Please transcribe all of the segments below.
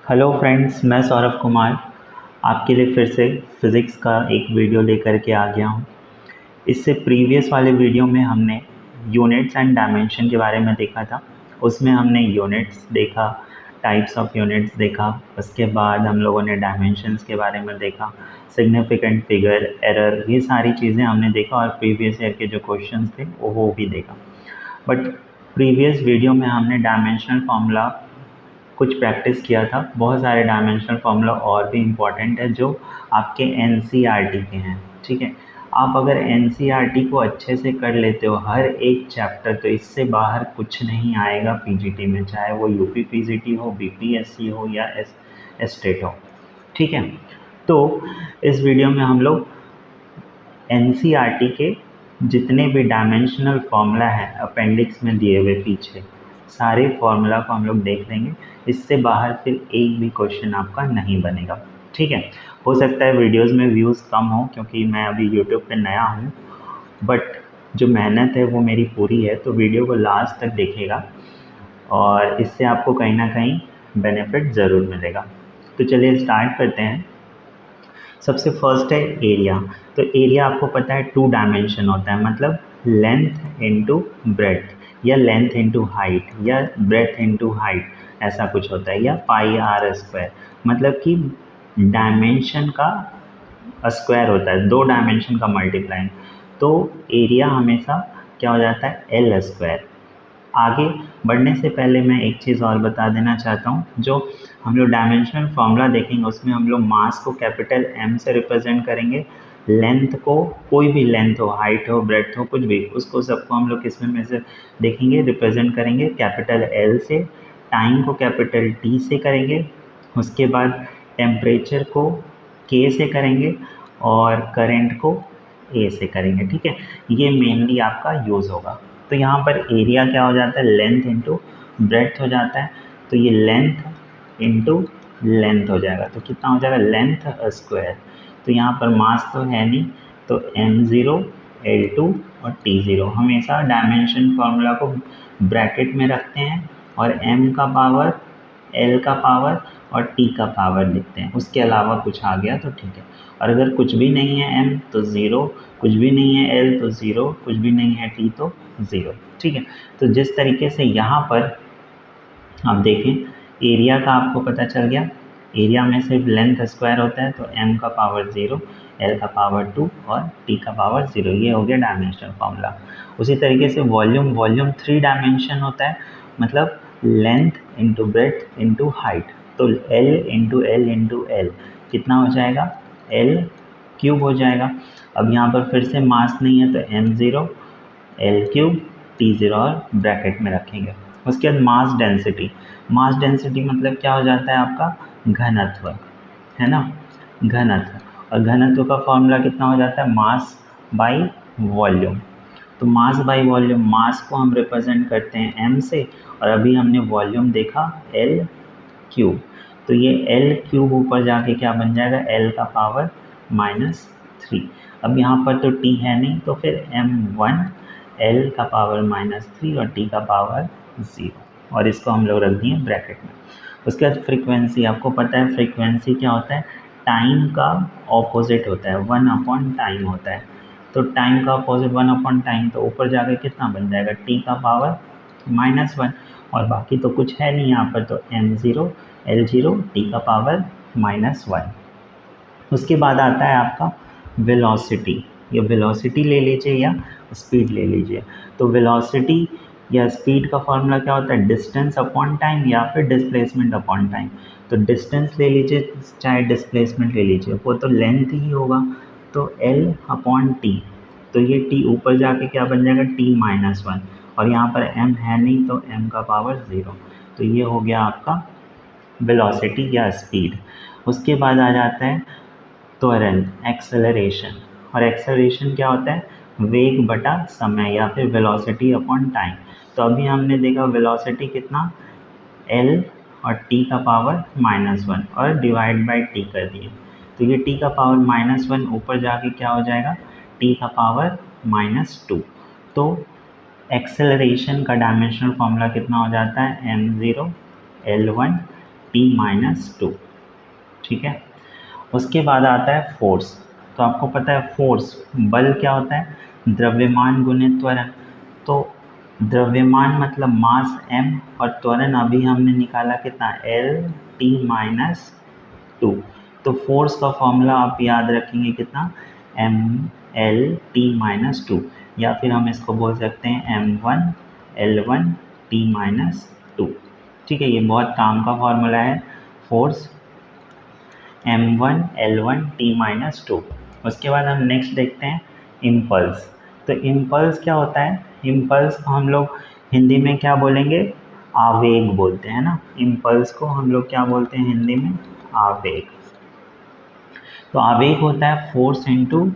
Hello friends, मैं सौरभ कुमार आपके लिए फिर से फ़िज़िक्स का एक वीडियो लेकर के आ गया हूँ। इससे प्रीवियस वाले वीडियो में हमने यूनिट्स एंड डायमेंशन के बारे में देखा था। उसमें हमने यूनिट्स देखा, टाइप्स ऑफ यूनिट्स देखा, उसके बाद हम लोगों ने डायमेंशंस के बारे में देखा, सिग्निफिकेंट फिगर, एरर, ये सारी चीज़ें हमने देखा और प्रीवियस ईयर के जो क्वेश्चंस थे वो भी देखा। बट प्रीवियस वीडियो में हमने डायमेंशनल फार्मूला कुछ प्रैक्टिस किया था। बहुत सारे डायमेंशनल फार्मूला और भी इम्पॉर्टेंट है जो आपके एनसीईआरटी के हैं। ठीक है, आप अगर एनसीईआरटी को अच्छे से कर लेते हो हर एक चैप्टर, तो इससे बाहर कुछ नहीं आएगा पीजीटी में, चाहे वो यूपी पीजीटी हो, बीपीएससी हो या एस्टेट हो। ठीक है, तो इस वीडियो में हम लोग एनसीईआरटी के जितने भी डायमेंशनल फार्मूला हैं अपेंडिक्स में दिए हुए पीछे, सारे फार्मूला को हम लोग देख लेंगे। इससे बाहर फिर एक भी क्वेश्चन आपका नहीं बनेगा। ठीक है, हो सकता है वीडियोस में व्यूज़ कम हो क्योंकि मैं अभी यूट्यूब पे नया हूँ, बट जो मेहनत है वो मेरी पूरी है, तो वीडियो को लास्ट तक देखिएगा और इससे आपको कहीं ना कहीं बेनिफिट ज़रूर मिलेगा। तो चलिए स्टार्ट करते हैं। सबसे फर्स्ट है एरिया। तो एरिया आपको पता है 2 डायमेंशन होता है, मतलब लेंथ इनटू ब्रेड्थ या लेंथ इनटू हाइट या ब्रेड्थ इनटू हाइट, ऐसा कुछ होता है, या पाई आर स्क्वायर, मतलब कि डायमेंशन का स्क्वायर होता है, 2 डायमेंशन का मल्टीप्लाई। तो एरिया हमेशा क्या हो जाता है, एल स्क्वायर। आगे बढ़ने से पहले मैं एक चीज़ और बता देना चाहता हूँ। जो हम लोग डायमेंशनल फार्मूला देखेंगे उसमें हम लोग मास को कैपिटल एम से रिप्रेजेंट करेंगे, लेंथ को, कोई भी लेंथ हो, हाइट हो, ब्रेड्थ हो, कुछ भी, उसको सबको हम लोग किस में से देखेंगे, रिप्रेजेंट करेंगे कैपिटल एल से। टाइम को कैपिटल टी से करेंगे, उसके बाद टेम्परेचर को के से करेंगे और करंट को ए से करेंगे। ठीक है, ये मेनली आपका यूज़ होगा। तो यहाँ पर एरिया क्या हो जाता है, लेंथ इंटू ब्रेड्थ हो जाता है। तो ये लेंथ इंटू लेंथ हो जाएगा, तो कितना हो जाएगा, लेंथ स्क्वायर। तो यहाँ पर मास तो है नहीं, तो m0 l2 और t0, हमेशा डायमेंशन फार्मूला को ब्रैकेट में रखते हैं और m का पावर, l का पावर और t का पावर लिखते हैं। उसके अलावा कुछ आ गया तो ठीक है, और अगर कुछ भी नहीं है m तो 0, कुछ भी नहीं है l तो 0, कुछ भी नहीं है t तो 0। ठीक है, तो जिस तरीके से यहाँ पर आप देखें, एरिया का आपको पता चल गया, एरिया में सिर्फ लेंथ स्क्वायर होता है, तो m का पावर 0, l का पावर 2 और t का पावर 0, ये हो गया डायमेंशनल फार्मूला। उसी तरीके से वॉल्यूम, वॉल्यूम 3 डायमेंशन होता है, मतलब length into breadth into height. तो l into L into L कितना हो जाएगा, l क्यूब हो जाएगा। अब यहाँ पर फिर से मास नहीं है, तो m0 l क्यूब t0 और ब्रैकेट में रखेंगे। उसके बाद मास डेंसिटी, मास डेंसिटी मतलब क्या हो जाता है आपका, घनत्व, है ना, घनत्व। और घनत्व का फॉर्मूला कितना हो जाता है, मास बाई वॉल्यूम। तो मास बाई वॉल्यूम, मास को हम रिप्रेजेंट करते हैं m से, और अभी हमने वॉल्यूम देखा l क्यूब, तो ये l क्यूब ऊपर जाके क्या बन जाएगा, l का पावर -3। अब यहाँ पर तो t है नहीं, तो फिर m1 l का पावर -3 और t का पावर 0, और इसको हम लोग रख दिए ब्रैकेट में। उसके बाद फ्रीक्वेंसी, आपको पता है फ्रीक्वेंसी क्या होता है, टाइम का ऑपोजिट होता है, 1 टाइम होता है। तो टाइम का ऑपोजिट 1 टाइम, तो ऊपर जाकर कितना बन जाएगा, t का पावर -1, और बाकी तो कुछ है नहीं यहाँ पर, तो m0 l0 t का पावर -1। उसके बाद आता है आपका वेलोसिटी, या वेलोसिटी ले लीजिए या स्पीड ले लीजिए। तो वेलोसिटी या स्पीड का फॉर्मूला क्या होता है, डिस्टेंस अपॉन टाइम या फिर डिस्प्लेसमेंट अपॉन टाइम। तो डिस्टेंस ले लीजिए चाहे डिस्प्लेसमेंट ले लीजिए, वो तो लेंथ ही होगा, तो l अपॉन टी। तो ये t ऊपर जाके क्या बन जाएगा, t-1, और यहाँ पर m है नहीं, तो m का पावर 0। तो ये हो गया आपका वेलोसिटी या स्पीड। उसके बाद आ जाता है त्वरण, एक्सेलरेशन। और एक्सेलरेशन क्या होता है, वेग बटा समय या फिर वेलोसिटी अपॉन टाइम। तो अभी हमने देखा वेलोसिटी कितना, l और t का पावर -1 और डिवाइड बाय t कर दिए, तो ये t का पावर -1 ऊपर जाके क्या हो जाएगा, t का पावर -2। तो एक्सेलरेशन का डायमेंशनल फॉर्मूला कितना हो जाता है, m0 l1 T-2, ठीक है। उसके बाद आता है फोर्स। तो आपको पता है फोर्स, बल क्या होता है, द्रव्यमान गुणित त्वरण। तो द्रव्यमान मतलब मास m और त्वरण अभी हमने निकाला कितना, L-T-2। तो फोर्स का फॉर्मूला आप याद रखेंगे कितना, mL-T-2, या फिर हम इसको बोल सकते हैं m1L1T-2। ठीक है, ये बहुत काम का फॉर्मूला है, फोर्स m1L1T-2। उसके बाद हम नेक्स्ट देखते हैं इम्पल्स। तो इम्पल्स क्या होता है, इम्पल्स को हम लोग हिंदी में क्या बोलेंगे, आवेग बोलते हैं ना। इम्पल्स को हम लोग क्या बोलते हैं हिंदी में, आवेग। तो आवेग होता है फोर्स इनटू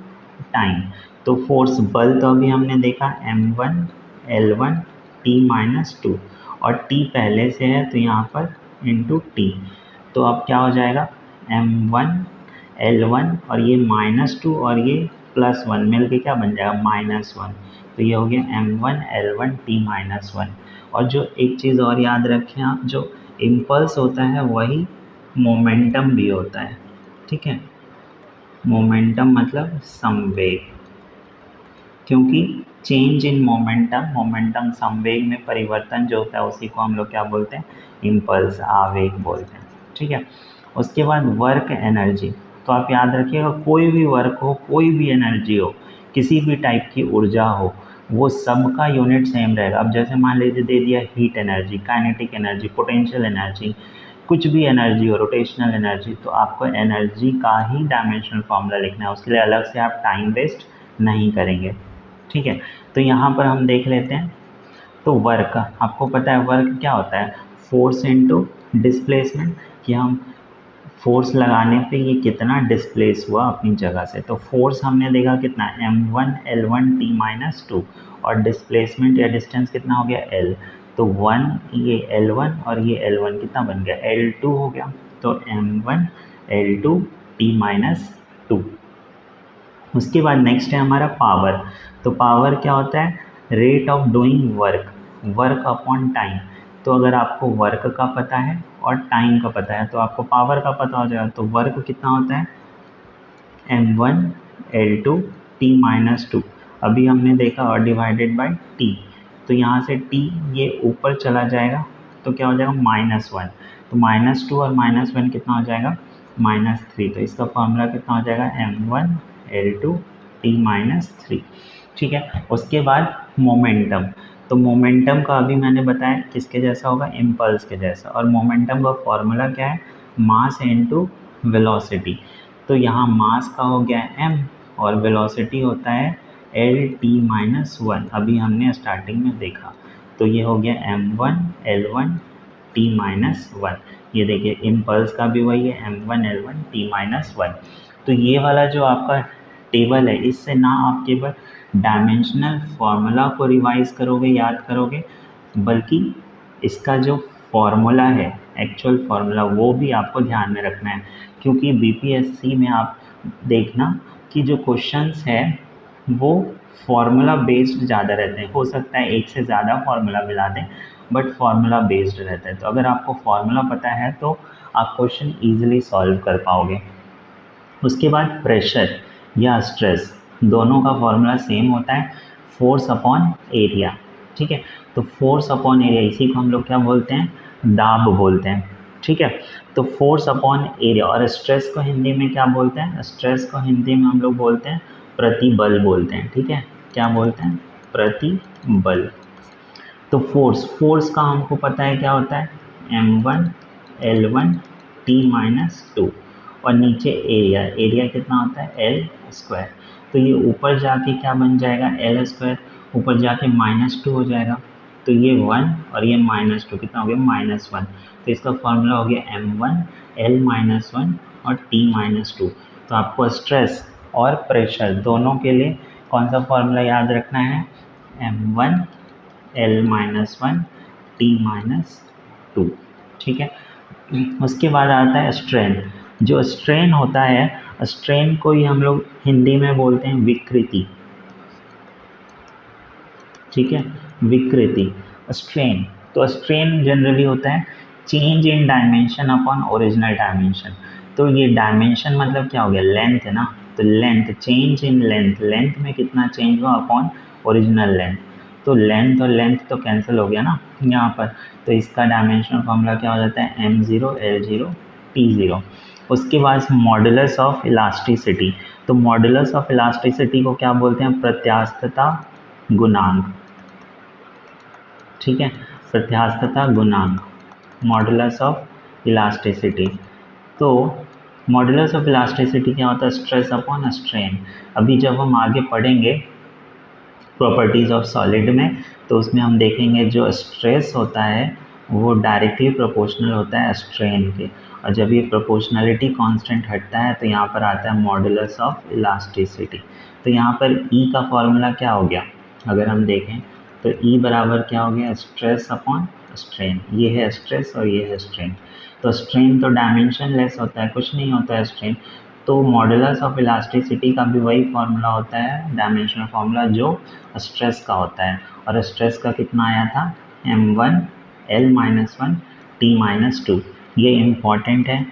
टाइम। तो फोर्स, बल तो अभी हमने देखा m1L1T-2, और T पहले से है तो यहाँ पर इंटू T। तो अब क्या हो जाएगा, m1L1 और ये -2 और ये +1 मिल के क्या बन जाएगा, -1। तो ये हो गया m1L1T-1। और जो एक चीज़ और याद रखें आप, जो इम्पल्स होता है वही मोमेंटम भी होता है, ठीक है। मोमेंटम मतलब संवेग, क्योंकि चेंज इन मोमेंटम, मोमेंटम संवेग में परिवर्तन जो होता है उसी को हम लोग क्या बोलते हैं, इम्पल्स, आवेग बोलते हैं, ठीक है। उसके बाद वर्क एनर्जी। तो आप याद रखिएगा, कोई भी वर्क हो, कोई भी एनर्जी हो, किसी भी टाइप की ऊर्जा हो, वो सबका यूनिट सेम रहेगा। अब जैसे मान लीजिए दे दिया heat energy, kinetic energy, potential energy, कुछ भी एनर्जी हो, रोटेशनल एनर्जी, तो आपको एनर्जी का ही डायमेंशनल फॉर्मूला लिखना है, उसके लिए अलग से आप टाइम वेस्ट नहीं करेंगे, ठीक है। तो यहाँ पर हम देख लेते हैं। तो वर्क, आपको पता है वर्क क्या होता है, फोर्स इनटू डिस्प्लेसमेंट, कि हम फोर्स लगाने पे ये कितना डिस्प्लेस हुआ अपनी जगह से। तो फोर्स हमने देखा कितना, m1L1T-2, और डिस्प्लेसमेंट या डिस्टेंस कितना हो गया, L। तो 1 ये L1 और ये L1 कितना बन गया, L2 हो गया। तो m1L2T-2। उसके बाद नेक्स्ट है हमारा पावर। तो पावर क्या होता है, rate of doing work, work upon time. तो अगर आपको वर्क का पता है और टाइम का पता है तो आपको पावर का पता हो जाएगा। तो वर्क कितना होता है, m1L2T-2, अभी हमने देखा, और डिवाइडेड बाय T। तो यहाँ से T ये ऊपर चला जाएगा तो क्या हो जाएगा, -1। तो -2 और -1 कितना हो जाएगा, -3। तो इसका फॉर्मूला कितना हो जाएगा, m1L2T-3, ठीक है। उसके बाद मोमेंटम। तो मोमेंटम का अभी मैंने बताया किसके जैसा होगा, इम्पल्स के जैसा। और मोमेंटम का फॉर्मूला क्या है, मास इनटू वेलोसिटी। तो यहाँ मास का हो गया m और वेलोसिटी होता है L-T-1, अभी हमने स्टार्टिंग में देखा। तो ये हो गया m1L1T-1। ये देखिए इम्पल्स का भी वही है, m1L1T-1। तो ये वाला जो आपका टेबल है, इससे ना आप केवल डायमेंशनल फॉर्मूला को रिवाइज करोगे, याद करोगे, बल्कि इसका जो फॉर्मूला है, एक्चुअल फॉर्मूला, वो भी आपको ध्यान में रखना है। क्योंकि बीपीएससी में आप देखना कि जो क्वेश्चंस है वो फॉर्मूला बेस्ड ज़्यादा रहते हैं। हो सकता है एक से ज़्यादा फॉर्मूला मिला दें, बट फॉर्मूला बेस्ड रहता है। तो अगर आपको फॉर्मूला पता है तो आप क्वेश्चन ईजिली सॉल्व कर पाओगे। उसके बाद प्रेशर या स्ट्रेस, दोनों का फॉर्मूला सेम होता है, फोर्स अपॉन एरिया, ठीक है। तो फोर्स अपॉन एरिया, इसी को हम लोग क्या बोलते हैं, दाब बोलते हैं, ठीक है। तो फोर्स अपॉन एरिया। और स्ट्रेस को हिंदी में क्या बोलते हैं, स्ट्रेस को हिंदी में हम लोग बोलते हैं प्रतिबल बोलते हैं, ठीक है। क्या बोलते हैं, प्रतिबल। तो फोर्स, फोर्स का हमको पता है क्या होता है, m1L1T-2, और नीचे एरिया, एरिया कितना होता है, L²। तो ये ऊपर जाके क्या बन जाएगा, L², ऊपर जाके -2 हो जाएगा। तो ये 1 और ये -2 कितना हो गया, -1। तो इसका फॉर्मूला हो गया m1L-1 और T-2। तो आपको स्ट्रेस और प्रेशर दोनों के लिए कौन सा फॉर्मूला याद रखना है, m1L-1 T-2, ठीक है। उसके बाद आता है स्ट्रेन। जो स्ट्रेन होता है, स्ट्रेन को ही हम लोग हिंदी में बोलते हैं विकृति, ठीक है, विकृति, स्ट्रेन। तो स्ट्रेन जनरली होता है change in dimension upon original dimension. तो ये डायमेंशन मतलब क्या हो गया, लेंथ है ना, तो length, change in length, length में कितना चेंज हुआ अपॉन ओरिजिनल लेंथ। तो लेंथ और लेंथ तो कैंसिल हो गया ना यहाँ पर, तो इसका डायमेंशनल फॉर्मूला क्या हो जाता है, m0 l0 t0। उसके बाद मॉडुलस ऑफ इलास्टिसिटी, तो मॉडुलस ऑफ इलास्टिसिटी को क्या बोलते हैं, प्रत्यास्थता गुणांक। ठीक है, प्रत्यास्थता गुणांक, मॉडुलस ऑफ इलास्टिसिटी। तो मॉडुलस ऑफ इलास्टिसिटी क्या होता है, स्ट्रेस अपॉन स्ट्रेन। अभी जब हम आगे पढ़ेंगे प्रॉपर्टीज़ ऑफ सॉलिड में, तो उसमें हम देखेंगे जो स्ट्रेस होता है वो डायरेक्टली प्रोपोर्शनल होता है स्ट्रेन के, और जब ये प्रोपोर्शनलिटी कांस्टेंट हटता है तो यहाँ पर आता है मॉडुलस ऑफ इलास्टिसिटी। तो यहाँ पर E का फॉर्मूला क्या हो गया, अगर हम देखें तो E बराबर क्या हो गया, स्ट्रेस अपॉन स्ट्रेन। ये है स्ट्रेस और ये है स्ट्रेन। तो स्ट्रेन तो डायमेंशन लेस होता है, कुछ नहीं होता है स्ट्रेन। तो मॉडुलस ऑफ इलास्टिसिटी का भी वही फॉर्मूला होता है, डायमेंशनल फॉर्मूला जो स्ट्रेस का होता है, और स्ट्रेस का कितना आया था, m1 l-1 t-2। ये इम्पॉर्टेंट है।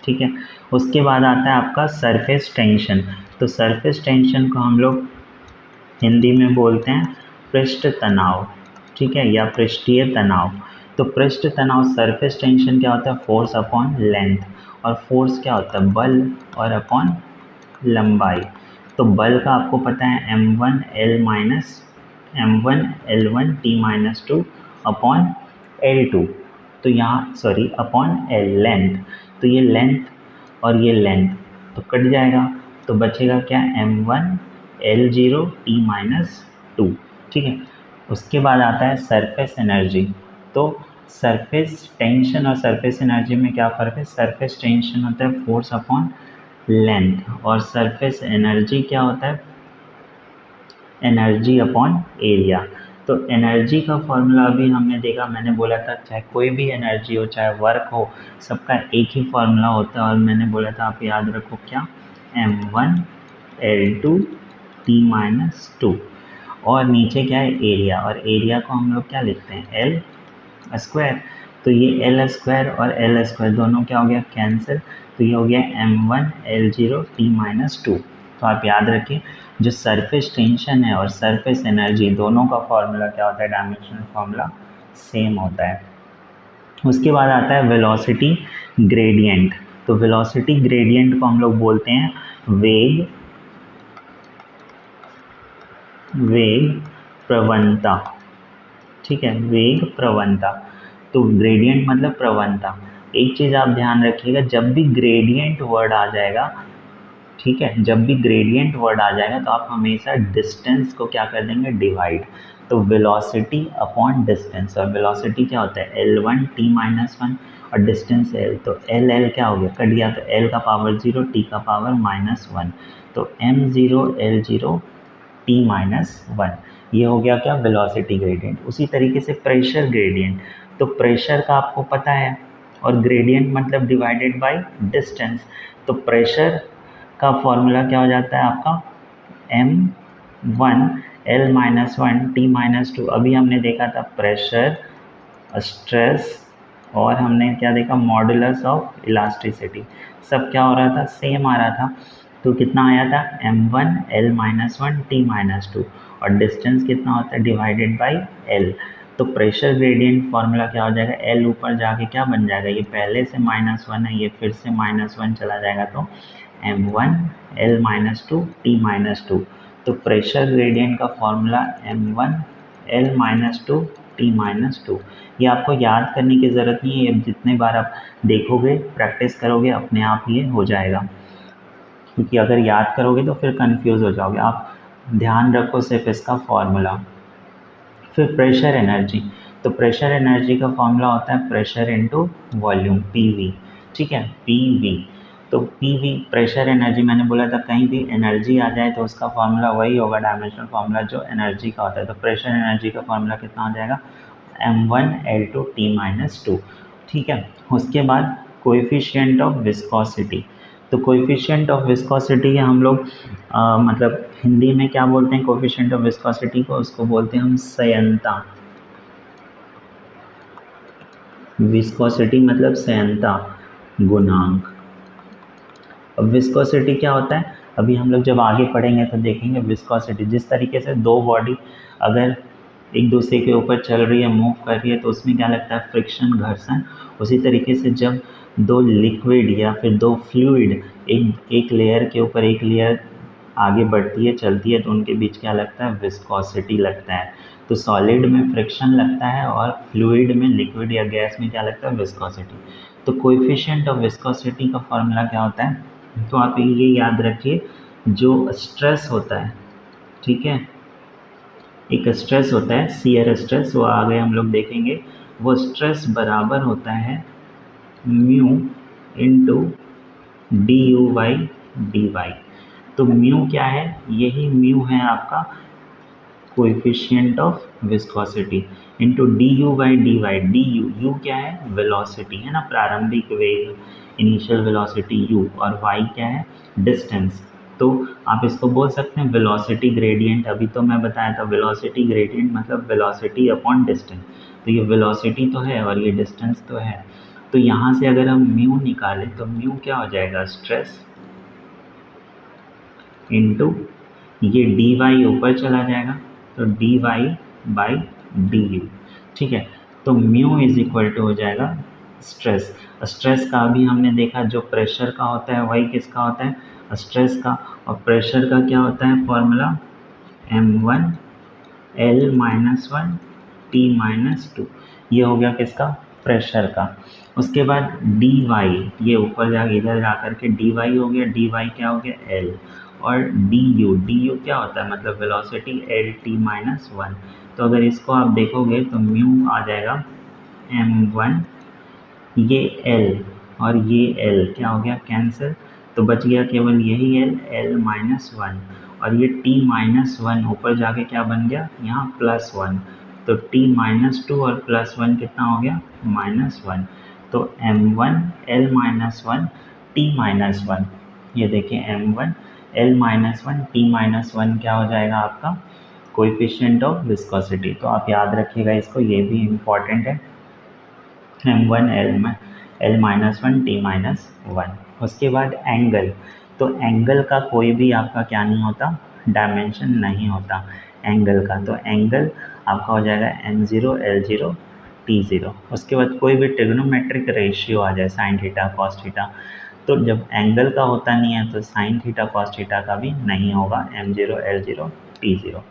ठीक है, उसके बाद आता है आपका सरफेस टेंशन। तो सरफेस टेंशन को हम लोग हिंदी में बोलते हैं पृष्ठ तनाव। ठीक है, या पृष्ठीय तनाव। तो पृष्ठ तनाव, सरफेस टेंशन क्या होता है, फोर्स अपॉन लेंथ, और फोर्स क्या होता है, बल और अपॉन लंबाई। तो बल का आपको पता है m1 l-1 t-2 upon l2। तो यहाँ सॉरी अपॉन l, लेंथ। तो ये लेंथ और ये लेंथ तो कट जाएगा, तो बचेगा क्या, m1 l0 t-2। ठीक है, उसके बाद आता है सरफेस एनर्जी। तो सरफेस टेंशन और सरफेस एनर्जी में क्या फ़र्क है, सरफेस टेंशन होता है फोर्स अपॉन लेंथ, और सरफेस एनर्जी क्या होता है, एनर्जी अपॉन एरिया। तो एनर्जी का फॉर्मूला अभी हमने देखा, मैंने बोला था चाहे कोई भी एनर्जी हो, चाहे वर्क हो, सबका एक ही फॉर्मूला होता है, और मैंने बोला था आप याद रखो क्या, m1 l2 t-2, और नीचे क्या है, एरिया, और एरिया को हम लोग क्या लिखते हैं, एल स्क्वायर। तो ये एल स्क्वायर और एल स्क्वायर दोनों क्या हो गया, कैंसिल। तो ये हो गया m1 l0 t-2। तो आप याद रखिए जो सरफेस टेंशन है और सरफेस एनर्जी दोनों का फॉर्मूला क्या होता है, डायमेंशनल फॉर्मूला सेम होता है। उसके बाद आता है वेलोसिटी ग्रेडियंट। तो वेलोसिटी ग्रेडियंट को हम लोग बोलते हैं वेग प्रवणता। ठीक है, वेग प्रवणता। तो ग्रेडियंट मतलब प्रवणता। एक चीज़ आप ध्यान रखिएगा, जब भी ग्रेडियंट वर्ड आ जाएगा, ठीक है, जब भी ग्रेडियंट वर्ड आ जाएगा तो आप हमेशा डिस्टेंस को क्या कर देंगे, डिवाइड। तो वेलोसिटी अपॉन डिस्टेंस, और वेलोसिटी क्या होता है, l1 t-1 और डिस्टेंस l, तो l क्या हो गया, कट गया, तो l का पावर 0 t का पावर -1, तो m0 l0 t-1। ये हो गया क्या, वेलोसिटी ग्रेडियंट। उसी तरीके से प्रेशर ग्रेडियंट, तो प्रेशर का आपको पता है, और ग्रेडियंट मतलब डिवाइडेड बाय डिस्टेंस। तो प्रेशर का फॉर्मूला क्या हो जाता है आपका, m1 l-1 t-2। अभी हमने देखा था प्रेशर, स्ट्रेस, और हमने क्या देखा, मॉडुलस ऑफ इलास्टिसिटी, सब क्या हो रहा था, सेम आ रहा था। तो कितना आया था, m1 l-1 t-2, और डिस्टेंस कितना होता है, डिवाइडेड बाय l। तो प्रेशर ग्रेडियंट फॉर्मूला क्या हो जाएगा, l ऊपर जाके क्या बन जाएगा, ये पहले से -1 है, ये फिर से -1 चला जाएगा, तो m1 l-2 t-2। तो प्रेशर ग्रेडियंट का फॉर्मूला m1 l-2 t-2। ये आपको याद करने की ज़रूरत नहीं है, जितने बार आप देखोगे, प्रैक्टिस करोगे, अपने आप ये हो जाएगा, क्योंकि अगर याद करोगे तो फिर कंफ्यूज हो जाओगे। आप ध्यान रखो सिर्फ इसका फॉर्मूला। फिर प्रेशर एनर्जी, तो प्रेशर एनर्जी का फॉर्मूला होता है प्रेशर इनटू वॉल्यूम, PV। ठीक है, PV। तो PV प्रेशर एनर्जी, मैंने बोला था कहीं भी एनर्जी आ जाए तो उसका फॉर्मूला वही होगा, डायमेंशनल फॉर्मूला जो एनर्जी का होता है। तो प्रेशर एनर्जी का फॉर्मूला कितना हो जाएगा, m1 l2 t-2। ठीक है, उसके बाद कोएफिशिएंट ऑफ विस्कोसिटी। तो कोएफिशिएंट ऑफ विस्कोसिटी हम लोग मतलब हिंदी में क्या बोलते हैं, कोएफिशिएंट ऑफ विस्कोसिटी को, उसको बोलते हैं हम संयंता। विस्कोसिटी मतलब सेहनता गुणांक। अब विस्कोसिटी क्या होता है, अभी हम लोग जब आगे पढ़ेंगे तो देखेंगे विस्कोसिटी। जिस तरीके से दो बॉडी अगर एक दूसरे के ऊपर चल रही है, मूव कर रही है, तो उसमें क्या लगता है, फ्रिक्शन, घर्षण। उसी तरीके से जब दो लिक्विड या फिर दो फ्लूइड एक लेयर के ऊपर एक लेयर आगे बढ़ती है, चलती है, तो उनके बीच क्या लगता है, विस्कोसिटी लगता है। तो सॉलिड में फ्रिक्शन लगता है और फ्लूइड में, लिक्विड या गैस में क्या लगता है, विस्कोसिटी। तो कोएफिशिएंट ऑफ विस्कोसिटी का फॉर्मूला क्या होता है, तो आप ये याद रखिए, जो स्ट्रेस होता है, ठीक है, एक स्ट्रेस होता है शियर स्ट्रेस, वो आगे हम लोग देखेंगे। वो स्ट्रेस बराबर होता है mu into D U by D Y. तो म्यू क्या है, यही म्यू है आपका coefficient of viscosity, into D U by D Y. D U, U क्या है, वेलोसिटी है ना, प्रारंभिक वेग, इनिशियल वेलोसिटी यू, और वाई क्या है, डिस्टेंस। तो आप इसको बोल सकते हैं वेलोसिटी ग्रेडियंट। अभी तो मैं बताया था वेलोसिटी ग्रेडियंट मतलब वेलोसिटी अपॉन डिस्टेंस। तो ये वेलोसिटी तो है और ये डिस्टेंस तो है। तो यहाँ से अगर हम म्यू निकालें तो म्यू क्या हो जाएगा, स्ट्रेस इंटू ये डी वाई ऊपर चला जाएगा, तो D Y by D U, ठीक है। तो म्यू इज इक्वल टू हो जाएगा स्ट्रेस। स्ट्रेस का अभी हमने देखा, जो प्रेशर का होता है वही किसका होता है, स्ट्रेस का। और प्रेशर का क्या होता है फॉर्मूला, m1 L-1 T-2। ये हो गया किसका, प्रेशर का। उसके बाद डी वाई, ये ऊपर जा इधर जा करके डी वाई हो गया, डी वाई क्या हो गया L। और डी यू क्या होता है, मतलब वेलोसिटी L-T-1। तो अगर इसको आप देखोगे तो म्यू आ जाएगा m1, ये L और ये L क्या हो गया, कैंसिल। तो बच गया केवल यही L-1, और ये T-1 ऊपर जाके क्या बन गया, यहाँ +1। तो T-2 और +1 कितना हो गया, -1। तो m1 L-1 T-1, ये देखिए m1 L-1 T-1 क्या हो जाएगा आपका, कोएफिशिएंट ऑफ विस्कोसिटी। तो आप याद रखिएगा इसको, ये भी इम्पॉर्टेंट है, m1 L-1 T-1। उसके बाद एंगल, तो एंगल का कोई भी आपका क्या नहीं होता, डायमेंशन नहीं होता एंगल का। तो एंगल आपका हो जाएगा m0 L0 T0। उसके बाद कोई भी ट्रिग्नोमेट्रिक रेशियो आ जाए, साइन थीटा कॉस थीटा, तो जब एंगल का होता नहीं है तो साइन थीटा कॉस थीटा का भी नहीं होगा, m0 L0 T0।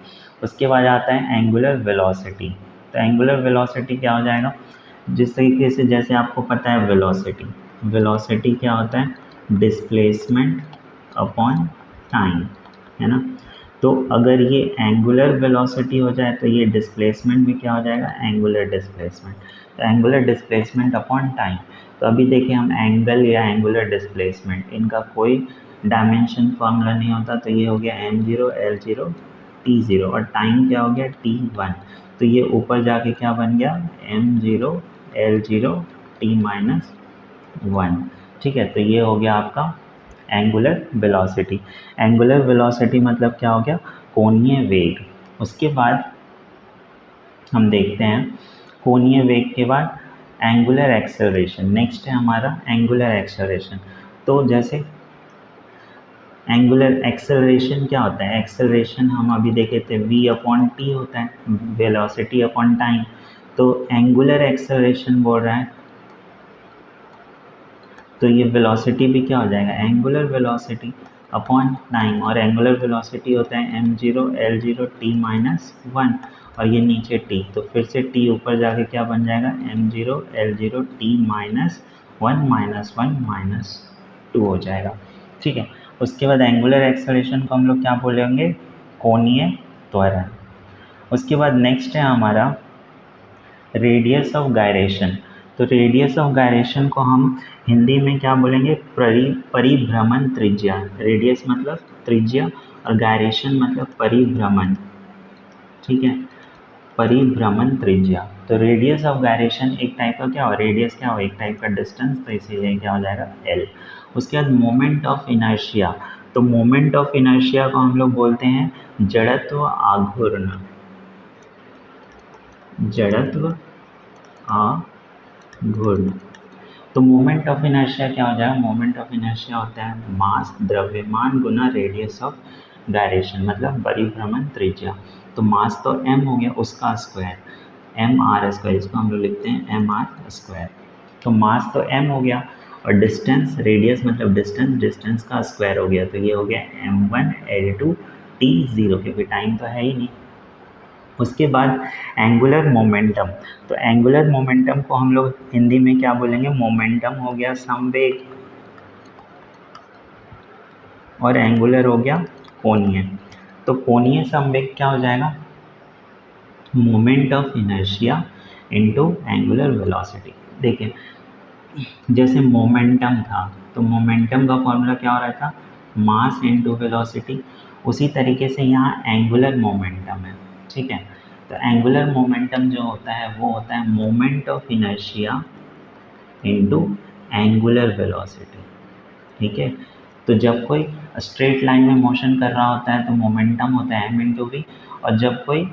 उसके बाद आता है एंगुलर वेलोसिटी। तो एंगुलर वेलोसिटी क्या हो जाएगा, जिस तरीके से, जैसे आपको पता है वेलोसिटी, वेलोसिटी क्या होता है, डिस्प्लेसमेंट अपॉन टाइम, है ना। तो अगर ये एंगुलर वेलोसिटी हो जाए तो ये डिस्प्लेसमेंट भी क्या हो जाएगा, एंगुलर डिस्प्लेसमेंट। तो एंगुलर डिस्प्लेसमेंट अपॉन टाइम। तो अभी देखिए हम एंगल या एंगुलर डिस्प्लेसमेंट, इनका कोई डायमेंशन फॉर्मूला नहीं होता। तो ये हो गया m0 L0 T0, और टाइम क्या हो गया, T1। तो ये ऊपर जाके क्या बन गया, m0 L0 T-1, ठीक है। तो ये हो गया आपका एंगुलर वेलोसिटी। एंगुलर वेलोसिटी मतलब क्या हो गया, कोणीय वेग। उसके बाद हम देखते हैं कोणीय वेग के बाद एंगुलर एक्सेलरेशन। नेक्स्ट है हमारा एंगुलर एक्सेलरेशन। तो जैसे एंगुलर एक्सेलरेशन क्या होता है, एक्सेलरेशन हम अभी देखे थे v/t होता है, वेलोसिटी अपॉन टाइम। तो एंगुलर एक्सेलरेशन बोल रहा है तो ये वेलोसिटी भी क्या हो जाएगा, एंगुलर वेलोसिटी अपॉन टाइम। और एंगुलर वेलोसिटी होता है m0 L0 T-1, और ये नीचे t, तो फिर से t ऊपर जाके क्या बन जाएगा, m0 L0 T-1 -1 -2 हो जाएगा, ठीक है। उसके बाद एंगुलर एक्सेलरेशन को हम लोग क्या बोलेंगे, कोणीय त्वरण। उसके बाद नेक्स्ट है हमारा रेडियस ऑफ गायरेशन। तो रेडियस ऑफ गायरेशन को हम हिंदी में क्या बोलेंगे, परिभ्रमण त्रिज्या। रेडियस मतलब त्रिज्या और गायरेशन मतलब परिभ्रमण, ठीक है, परिभ्रमण त्रिज्या। तो रेडियस ऑफ गायरेशन एक टाइप का क्या हो, रेडियस क्या हो, एक टाइप का डिस्टेंस, तो इसीलिए क्या हो जाएगा L। उसके बाद मोमेंट ऑफ इनर्शिया। तो मोमेंट ऑफ इनर्शिया को हम लोग बोलते हैं जड़त्व आघूर्ण, जड़त्व आघूर्ण, घूर्ण। तो मोमेंट ऑफ इनर्शिया क्या हो जाएगा? मोमेंट ऑफ इनर्शिया होता है मास द्रव्यमान गुना रेडियस ऑफ डायरेक्शन, मतलब परिभ्रमण त्रिज्या। तो मास तो m हो गया, उसका स्क्वायर एम आर स्क्वायर, इसको हम लोग लिखते हैं एम आर स्क्वायर। तो मास तो m हो गया और डिस्टेंस, रेडियस मतलब डिस्टेंस, डिस्टेंस का स्क्वायर हो गया, तो ये हो गया m1L2T0, क्योंकि टाइम तो है ही नहीं। उसके बाद एंगुलर मोमेंटम, तो एंगुलर मोमेंटम को हम लोग हिंदी में क्या बोलेंगे? मोमेंटम हो गया संवेग और एंगुलर हो गया कोणीय। तो कोणीय संवेग क्या हो जाएगा? Moment of inertia into angular velocity. देखिए जैसे मोमेंटम था, तो मोमेंटम का फॉर्मूला क्या हो रहा था? Mass into velocity. उसी तरीके से यहाँ एंगुलर मोमेंटम है, ठीक है। तो एंगुलर मोमेंटम जो होता है वो होता है moment of inertia into angular velocity, ठीक है। तो जब कोई स्ट्रेट लाइन में मोशन कर रहा होता है तो मोमेंटम होता है m इंटू वी, और जब कोई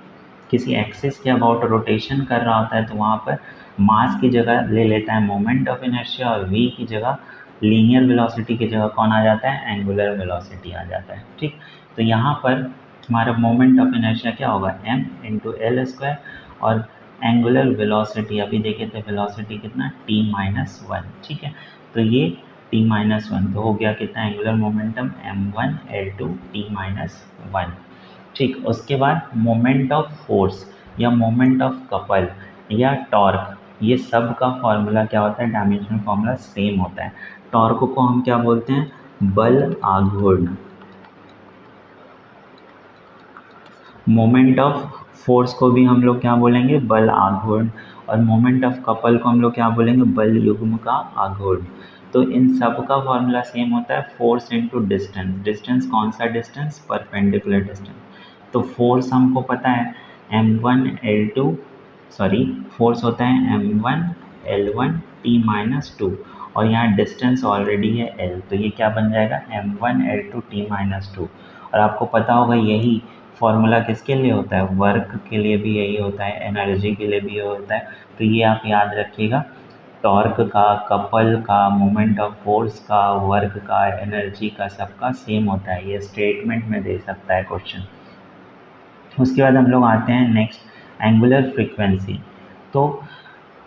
किसी एक्सिस के अबाउट रोटेशन कर रहा होता है तो वहाँ पर मास की जगह ले लेता है मोमेंट ऑफ इनर्शिया, और v की जगह लीनियर वेलोसिटी की जगह कौन आ जाता है? एंगुलर वेलोसिटी आ जाता है, ठीक। तो यहाँ पर हमारा मोमेंट ऑफ इनर्शिया क्या होगा? m इंटू एल स्क्वायर, और एंगुलर वेलोसिटी अभी देखे थे, वेलोसिटी कितना? t-1, ठीक है। तो ये t-1 तो हो गया कितना? एंगुलर मोमेंटम m1L2T-1, ठीक। उसके बाद मोमेंट ऑफ फोर्स या मोमेंट ऑफ कपल या टॉर्क, ये सब का फॉर्मूला क्या होता है? डायमेंशनल फॉर्मूला सेम होता है। टॉर्क को हम क्या बोलते हैं? बल आघूर्ण। मोमेंट ऑफ फोर्स को भी हम लोग क्या बोलेंगे? बल आघूर्ण। और मोमेंट ऑफ कपल को हम लोग क्या बोलेंगे? बल युग्म का आघूर्ण। तो इन सब का फॉर्मूला सेम होता है, फोर्स इनटू डिस्टेंस। डिस्टेंस कौन सा डिस्टेंस? Perpendicular distance. तो फोर्स हमको पता है m1L2, सॉरी फोर्स होता है m1L1T-2, और यहाँ डिस्टेंस ऑलरेडी है L, तो ये क्या बन जाएगा? m1L2T-2। और आपको पता होगा यही फॉर्मूला किसके लिए होता है? वर्क के लिए भी यही होता है, एनर्जी के लिए भी यही होता है। तो ये आप याद रखिएगा, टॉर्क का, कपल का, मोमेंट ऑफ फोर्स का, वर्क का, एनर्जी का, सबका सेम होता है। ये स्टेटमेंट में दे सकता है क्वेश्चन। उसके बाद हम लोग आते हैं नेक्स्ट, एंगुलर फ्रीक्वेंसी। तो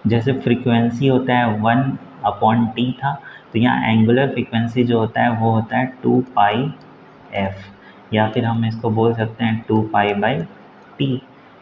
जैसे फ्रीक्वेंसी होता है 1/t था, तो यहाँ एंगुलर फ्रीक्वेंसी जो होता है वो होता है 2πf, या फिर हम इसको बोल सकते हैं 2π/t,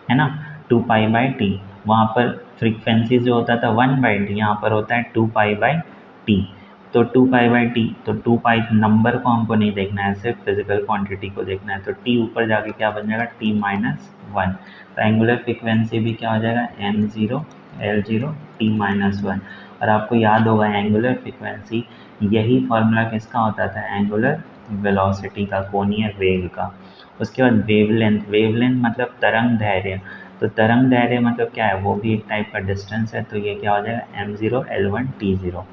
है ना, 2π/t। वहाँ पर फ्रीक्वेंसी जो होता था 1/t, यहाँ पर होता है 2π/t। तो 2π/t, तो 2π नंबर को हमको नहीं देखना है, सिर्फ फिजिकल क्वांटिटी को देखना है। तो t ऊपर जाके क्या बन जाएगा? t-1। तो एंगुलर फ्रीक्वेंसी भी क्या हो जाएगा? m0L0T-1। और आपको याद होगा एंगुलर फ्रीक्वेंसी, यही फॉर्मूला किसका होता था? एंगुलर वेलोसिटी का, कोणीय वेग का। उसके बाद वेवलेंथ, वेवलेंथ मतलब तरंग दैर्ध्य। तो तरंग दैर्ध्य मतलब क्या है? वो भी एक टाइप का डिस्टेंस है, तो ये क्या हो जाएगा? m0L1T0।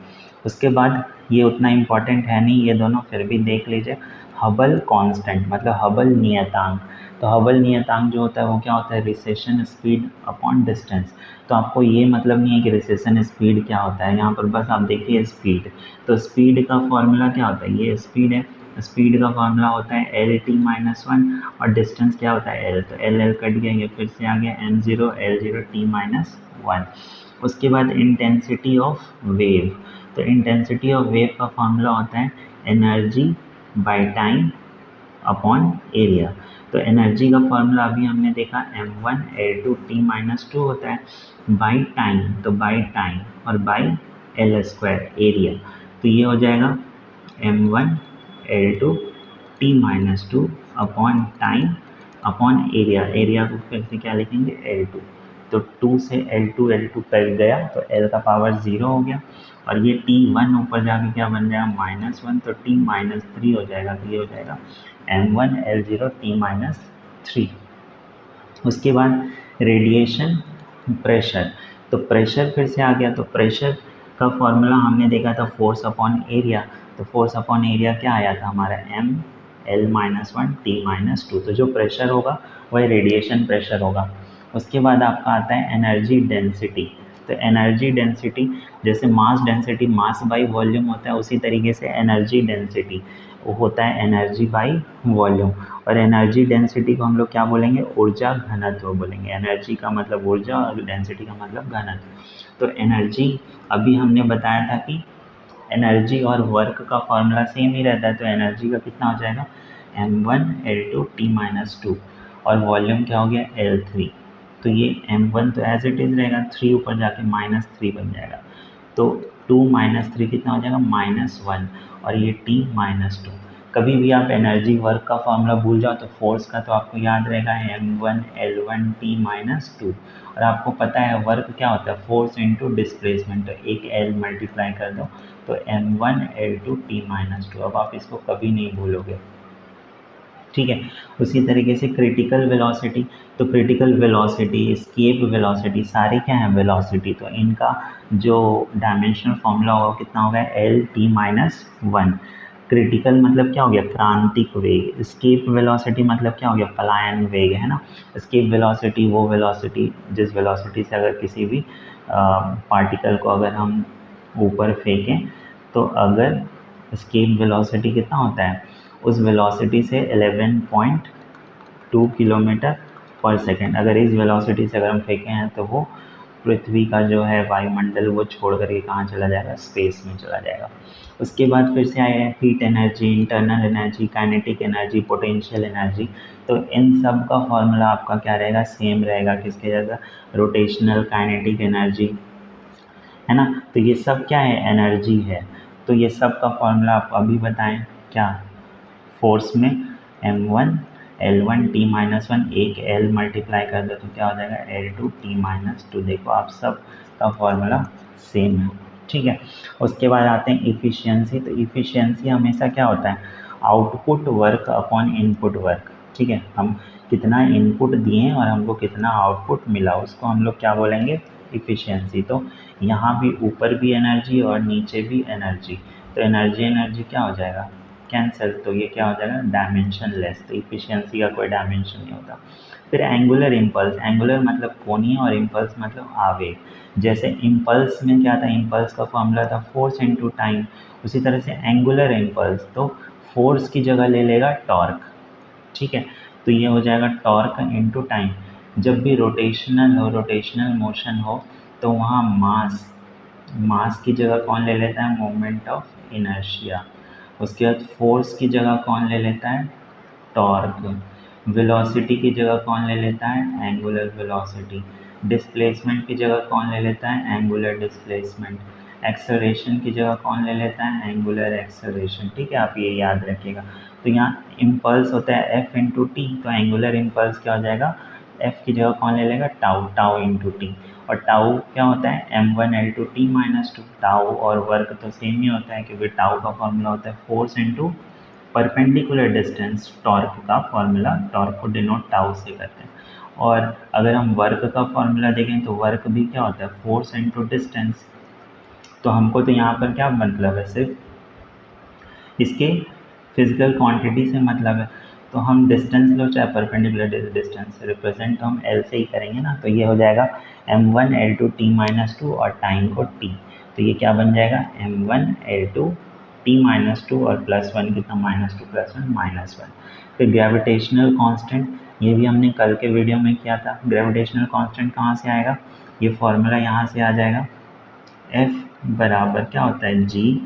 उसके बाद ये उतना इम्पॉर्टेंट है नहीं ये दोनों, फिर भी देख लीजिए, हबल कांस्टेंट मतलब हबल नियतांक। तो हबल नियतांक जो होता है वो क्या होता है? Recession speed upon distance. तो आपको ये मतलब नहीं है कि रिसेशन स्पीड क्या होता है, यहाँ पर बस आप देखिए स्पीड। तो स्पीड का फॉर्मूला क्या होता है? ये स्पीड है, स्पीड का फॉर्मूला होता है L-t-1, और डिस्टेंस क्या होता है? L। तो L कट गया, ये फिर से आ गया m0L0T-1। उसके बाद इंटेंसिटी ऑफ वेव। तो इंटेंसिटी ऑफ वेव का फॉर्मूला होता है energy by time upon area. तो एनर्जी का फॉर्मूला अभी हमने देखा m1L2T-2 होता है, बाई टाइम, तो बाई टाइम और बाई L स्क्वायर एरिया। तो ये हो जाएगा m1L2T-2 upon time upon area. Area को फिर से क्या लिखेंगे? L2। तो 2 से L2 कट गया तो L का पावर 0 हो गया, और ये T1 ऊपर जाके क्या बन जाएगा? -1, तो T-3 हो जाएगा। तो ये हो जाएगा m1L0T-3। उसके बाद रेडिएशन प्रेशर। तो प्रेशर फिर से आ गया, तो प्रेशर का फॉर्मूला हमने देखा था फोर्स अपॉन एरिया। तो फोर्स अपॉन एरिया क्या आया था हमारा? mL-1T-2। तो जो प्रेशर होगा वही रेडिएशन प्रेशर होगा। उसके बाद आपका आता है एनर्जी डेंसिटी। तो एनर्जी डेंसिटी जैसे mass density mass by volume होता है, उसी तरीके से एनर्जी डेंसिटी वो होता है एनर्जी बाई वॉल्यूम। और एनर्जी डेंसिटी को हम लोग क्या बोलेंगे, ऊर्जा घनत्व बोलेंगे। एनर्जी का मतलब ऊर्जा और डेंसिटी का मतलब घनत्व। तो एनर्जी अभी हमने बताया था कि एनर्जी और वर्क का फॉर्मूला सेम ही रहता है, तो एनर्जी का कितना हो जाएगा m1L2T-2 और वॉल्यूम क्या हो गया L3। तो ये m1 तो एज इट इज रहेगा, 3 ऊपर जाके -3 बन जाएगा, तो 2 - 3 कितना हो जाएगा -1 और ये T -2। कभी भी आप एनर्जी वर्क का फॉर्मूला भूल जाओ तो फोर्स का तो आपको याद रहेगा m1L1T-2 और आपको पता है वर्क क्या होता है, फोर्स इंटू डिस्प्लेसमेंट, तो एक L मल्टीप्लाई कर दो तो m1L2T-2। अब आप इसको कभी नहीं भूलोगे, ठीक है। उसी तरीके से क्रिटिकल वेलोसिटी, तो क्रिटिकल वेलोसिटी, एस्केप वेलोसिटी, सारे क्या हैं वेलोसिटी, तो इनका जो डायमेंशनल फॉर्मूला होगा कितना होगा L-T-1। क्रिटिकल मतलब क्या हो गया क्रांतिक वेग, एस्केप वेलोसिटी मतलब क्या हो गया पलायन वेग, है ना। एस्केप वेलोसिटी वो वेलोसिटी जिस वेलोसिटी से अगर किसी भी पार्टिकल को अगर हम ऊपर फेंकें तो अगर एस्केप वेलोसिटी कितना होता है, उस वेलोसिटी से 11.2 किलोमीटर पर सेकेंड, अगर इस वेलोसिटी से अगर हम फेंके हैं तो वो पृथ्वी का जो है वायुमंडल वो छोड़ करके कहाँ चला जाएगा, स्पेस में चला जाएगा। उसके बाद फिर से आए heat energy, internal energy, kinetic energy, potential energy. तो इन सब का फॉर्मूला आपका क्या रहेगा, सेम रहेगा, किसके जैसा, रोटेशनल काइनेटिक एनर्जी, है ना। तो ये सब क्या है एनर्जी है। तो ये सब का फॉर्मूला आप अभी बताएं क्या, फोर्स में m1L1T-1 एक L मल्टीप्लाई कर दो तो क्या हो जाएगा L2T-2। देखो आप सब का फॉर्मूला सेम है, ठीक है। उसके बाद आते हैं इफ़िशियंसी। तो इफ़िशियंसी हमेशा क्या होता है, output work upon input work, ठीक है। हम कितना इनपुट दिए और हमको कितना आउटपुट मिला उसको हम लोग क्या बोलेंगे इफ़िशियंसी। तो यहाँ भी ऊपर भी एनर्जी और नीचे भी एनर्जी, तो एनर्जी क्या हो जाएगा कैंसिल, तो ये क्या हो जाएगा डायमेंशन लेस, तो इफिशियंसी का कोई डायमेंशन नहीं होता। फिर एंगुलर इम्पल्स, एंगुलर मतलब कोणीय और इम्पल्स मतलब आवेग। जैसे इम्पल्स में क्या था, इम्पल्स का फॉर्मूला था फोर्स इंटू टाइम, उसी तरह से एंगुलर इम्पल्स तो फोर्स की जगह ले लेगा टॉर्क, ठीक है। तो ये हो जाएगा टॉर्क इंटू टाइम। जब भी रोटेशनल मोशन हो तो वहाँ मास की जगह कौन ले लेता है, मोमेंट ऑफ इनर्शिया। उसके बाद फोर्स की जगह कौन ले लेता है, टॉर्क। वेलोसिटी की जगह कौन ले लेता है, एंगुलर वेलोसिटी। डिस्प्लेसमेंट की जगह कौन ले लेता है, एंगुलर डिस्प्लेसमेंट। एक्सेलरेशन की जगह कौन ले लेता है, एंगुलर एक्सेलरेशन, ठीक है। आप ये याद रखिएगा। तो यहाँ इम्पल्स होता है F इंटू टी, तो एंगुलर इम्पल्स क्या हो जाएगा, F की जगह कौन ले लेगा, टाउ इंटू टी। और टाउ क्या होता है m1L2T-2। टाउ और वर्क तो सेम ही होता है क्योंकि टाउ का फॉर्मूला होता है force into perpendicular distance. Torque का फॉर्मूला, टॉर्क को डिनोट टाउ से करते हैं। और अगर हम वर्क का फॉर्मूला देखें तो वर्क भी क्या होता है फोर्स इंटू डिस्टेंस। तो हमको तो यहाँ पर क्या मतलब है, सिर्फ इसके फिजिकल क्वांटिटी से मतलब है। तो हम डिस्टेंस लो चाहे परपेंडिकुलर डिस्टेंस रिप्रेजेंट तो हम L से ही करेंगे ना, तो ये हो जाएगा m1L2T-2 और टाइम को T। तो ये क्या बन जाएगा m1L2T-2 और +1 कितना -2 +1 -1। फिर ग्रेविटेशनल कांस्टेंट, ये भी हमने कल के वीडियो में किया था। ग्रेविटेशनल कांस्टेंट कहाँ से आएगा, ये फॉर्मूला यहाँ से आ जाएगा, F बराबर क्या होता है G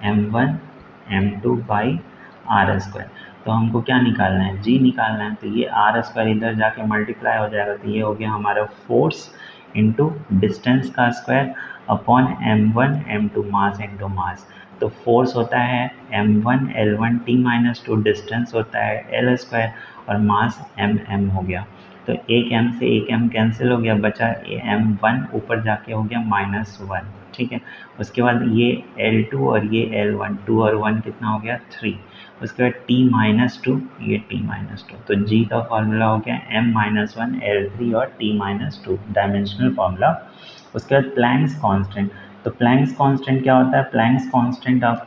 m1m2/r²। तो हमको क्या निकालना है, G निकालना है। तो ये r² इधर जाके मल्टीप्लाई हो जाएगा, तो ये हो गया हमारा फोर्स इंटू डिस्टेंस का square upon m1 m2 mass into mass. तो फोर्स होता है m1L1T-2, डिस्टेंस होता है L² और मास m हो गया। तो एक m से एक m कैंसिल हो गया, बचा m1 ऊपर जाके हो गया -1, ठीक है। उसके बाद ये L2 और ये L1, 2 और 1 कितना हो गया 3। उसके बाद T-2, ये T-2। तो G का फॉर्मूला हो गया m-1 L3 और T-2 डायमेंशनल फॉर्मूला। उसके बाद प्लैंक्स कांस्टेंट। तो प्लैंक्स कांस्टेंट क्या होता है, प्लैंक्स कांस्टेंट ऑफ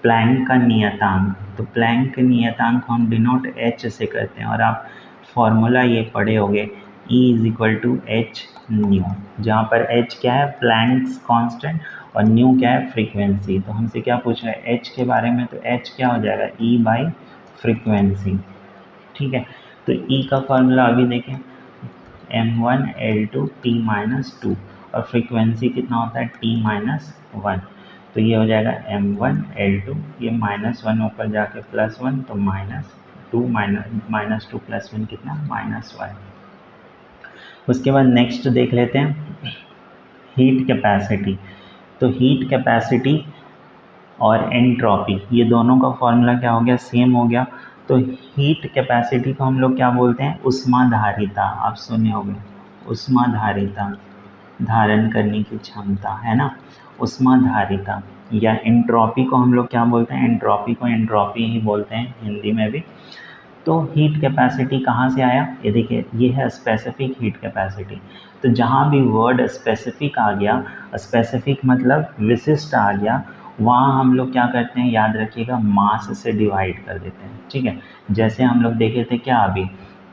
प्लैंक का नियतांक। तो प्लैंक के नियतांक को हम डिनोट H से करते हैं और आप फॉर्मूला ये पढ़े होंगे E is equal to H nu, जहाँ पर एच क्या है, प्लैंक्स कांस्टेंट, और न्यू क्या है, फ्रीक्वेंसी। तो हमसे क्या पूछ रहा है एच के बारे में, तो एच क्या हो जाएगा, ई बाई फ्रीक्वेंसी। ठीक है, तो ई का फॉर्मूला अभी देखें, m1L2 T-2, और फ्रीक्वेंसी कितना होता है, T-1। तो ये हो जाएगा m1L2, ये -1 ऊपर जाके +1, तो -2 -2 +1 कितना, -1। उसके बाद नेक्स्ट देख लेते हैं हीट कैपेसिटी। तो हीट कैपेसिटी और एंट्रोपी, ये दोनों का फॉर्मूला क्या हो गया, सेम हो गया। तो हीट कैपेसिटी को हम लोग क्या बोलते हैं, उष्माधारिता। आप सुने होंगे उष्माधारिता, धारण करने की क्षमता, है ना, उष्माधारिता। या एंट्रोपी को हम लोग क्या बोलते हैं, एंट्रोपी को एंट्रोपी ही बोलते हैं हिंदी में भी। तो हीट कैपेसिटी कहाँ से आया, ये देखिए, ये है स्पेसिफिक हीट कैपेसिटी। तो जहाँ भी वर्ड स्पेसिफिक आ गया, स्पेसिफिक मतलब विशिष्ट आ गया, वहाँ हम लोग क्या करते हैं, याद रखिएगा, मास से डिवाइड कर देते हैं। ठीक है, जैसे हम लोग देखे थे क्या, अभी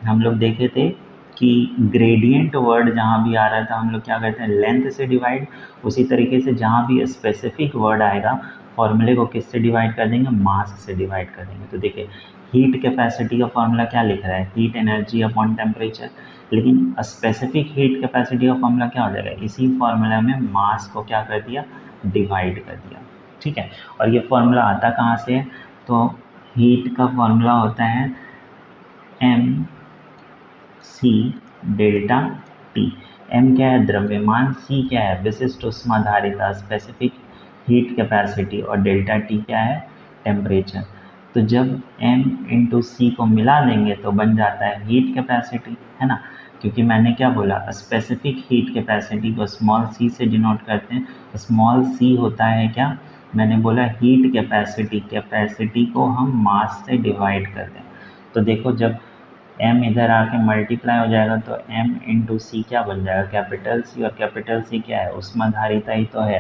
हम लोग देखे थे कि ग्रेडियंट वर्ड जहाँ भी आ रहा था हम लोग क्या करते हैं, लेंथ से डिवाइड। उसी तरीके से जहाँ भी स्पेसिफिक वर्ड आएगा, फॉर्मूले को किससे डिवाइड कर देंगे, मास से डिवाइड कर देंगे। तो देखिए हीट कैपेसिटी का फॉर्मूला क्या लिख रहा है, हीट एनर्जी अपॉन टेम्परेचर, लेकिन स्पेसिफिक हीट कैपेसिटी का फॉर्मूला क्या हो जाएगा, इसी फॉर्मूला में मास को क्या कर दिया, डिवाइड कर दिया। ठीक है, और ये फॉर्मूला आता कहाँ से है, तो हीट का फॉर्मूला होता है m c delta T। m क्या है, द्रव्यमान, c क्या है, विशिष्ट उष्माधारिता, स्पेसिफिक हीट कैपेसिटी, और डेल्टा T क्या है, टेम्परेचर। तो जब m इंटू सी को मिला देंगे तो बन जाता है हीट कैपेसिटी, है ना, क्योंकि मैंने क्या बोला, स्पेसिफिक हीट कैपेसिटी को स्मॉल c से डिनोट करते हैं। स्मॉल c होता है क्या, मैंने बोला हीट कैपेसिटी, कैपेसिटी को हम मास से डिवाइड कर दें। तो देखो जब m इधर आके मल्टीप्लाई हो जाएगा तो m इंटू सी क्या बन जाएगा, कैपिटल C, और कैपिटल C क्या है, उष्माधारिता ही तो है।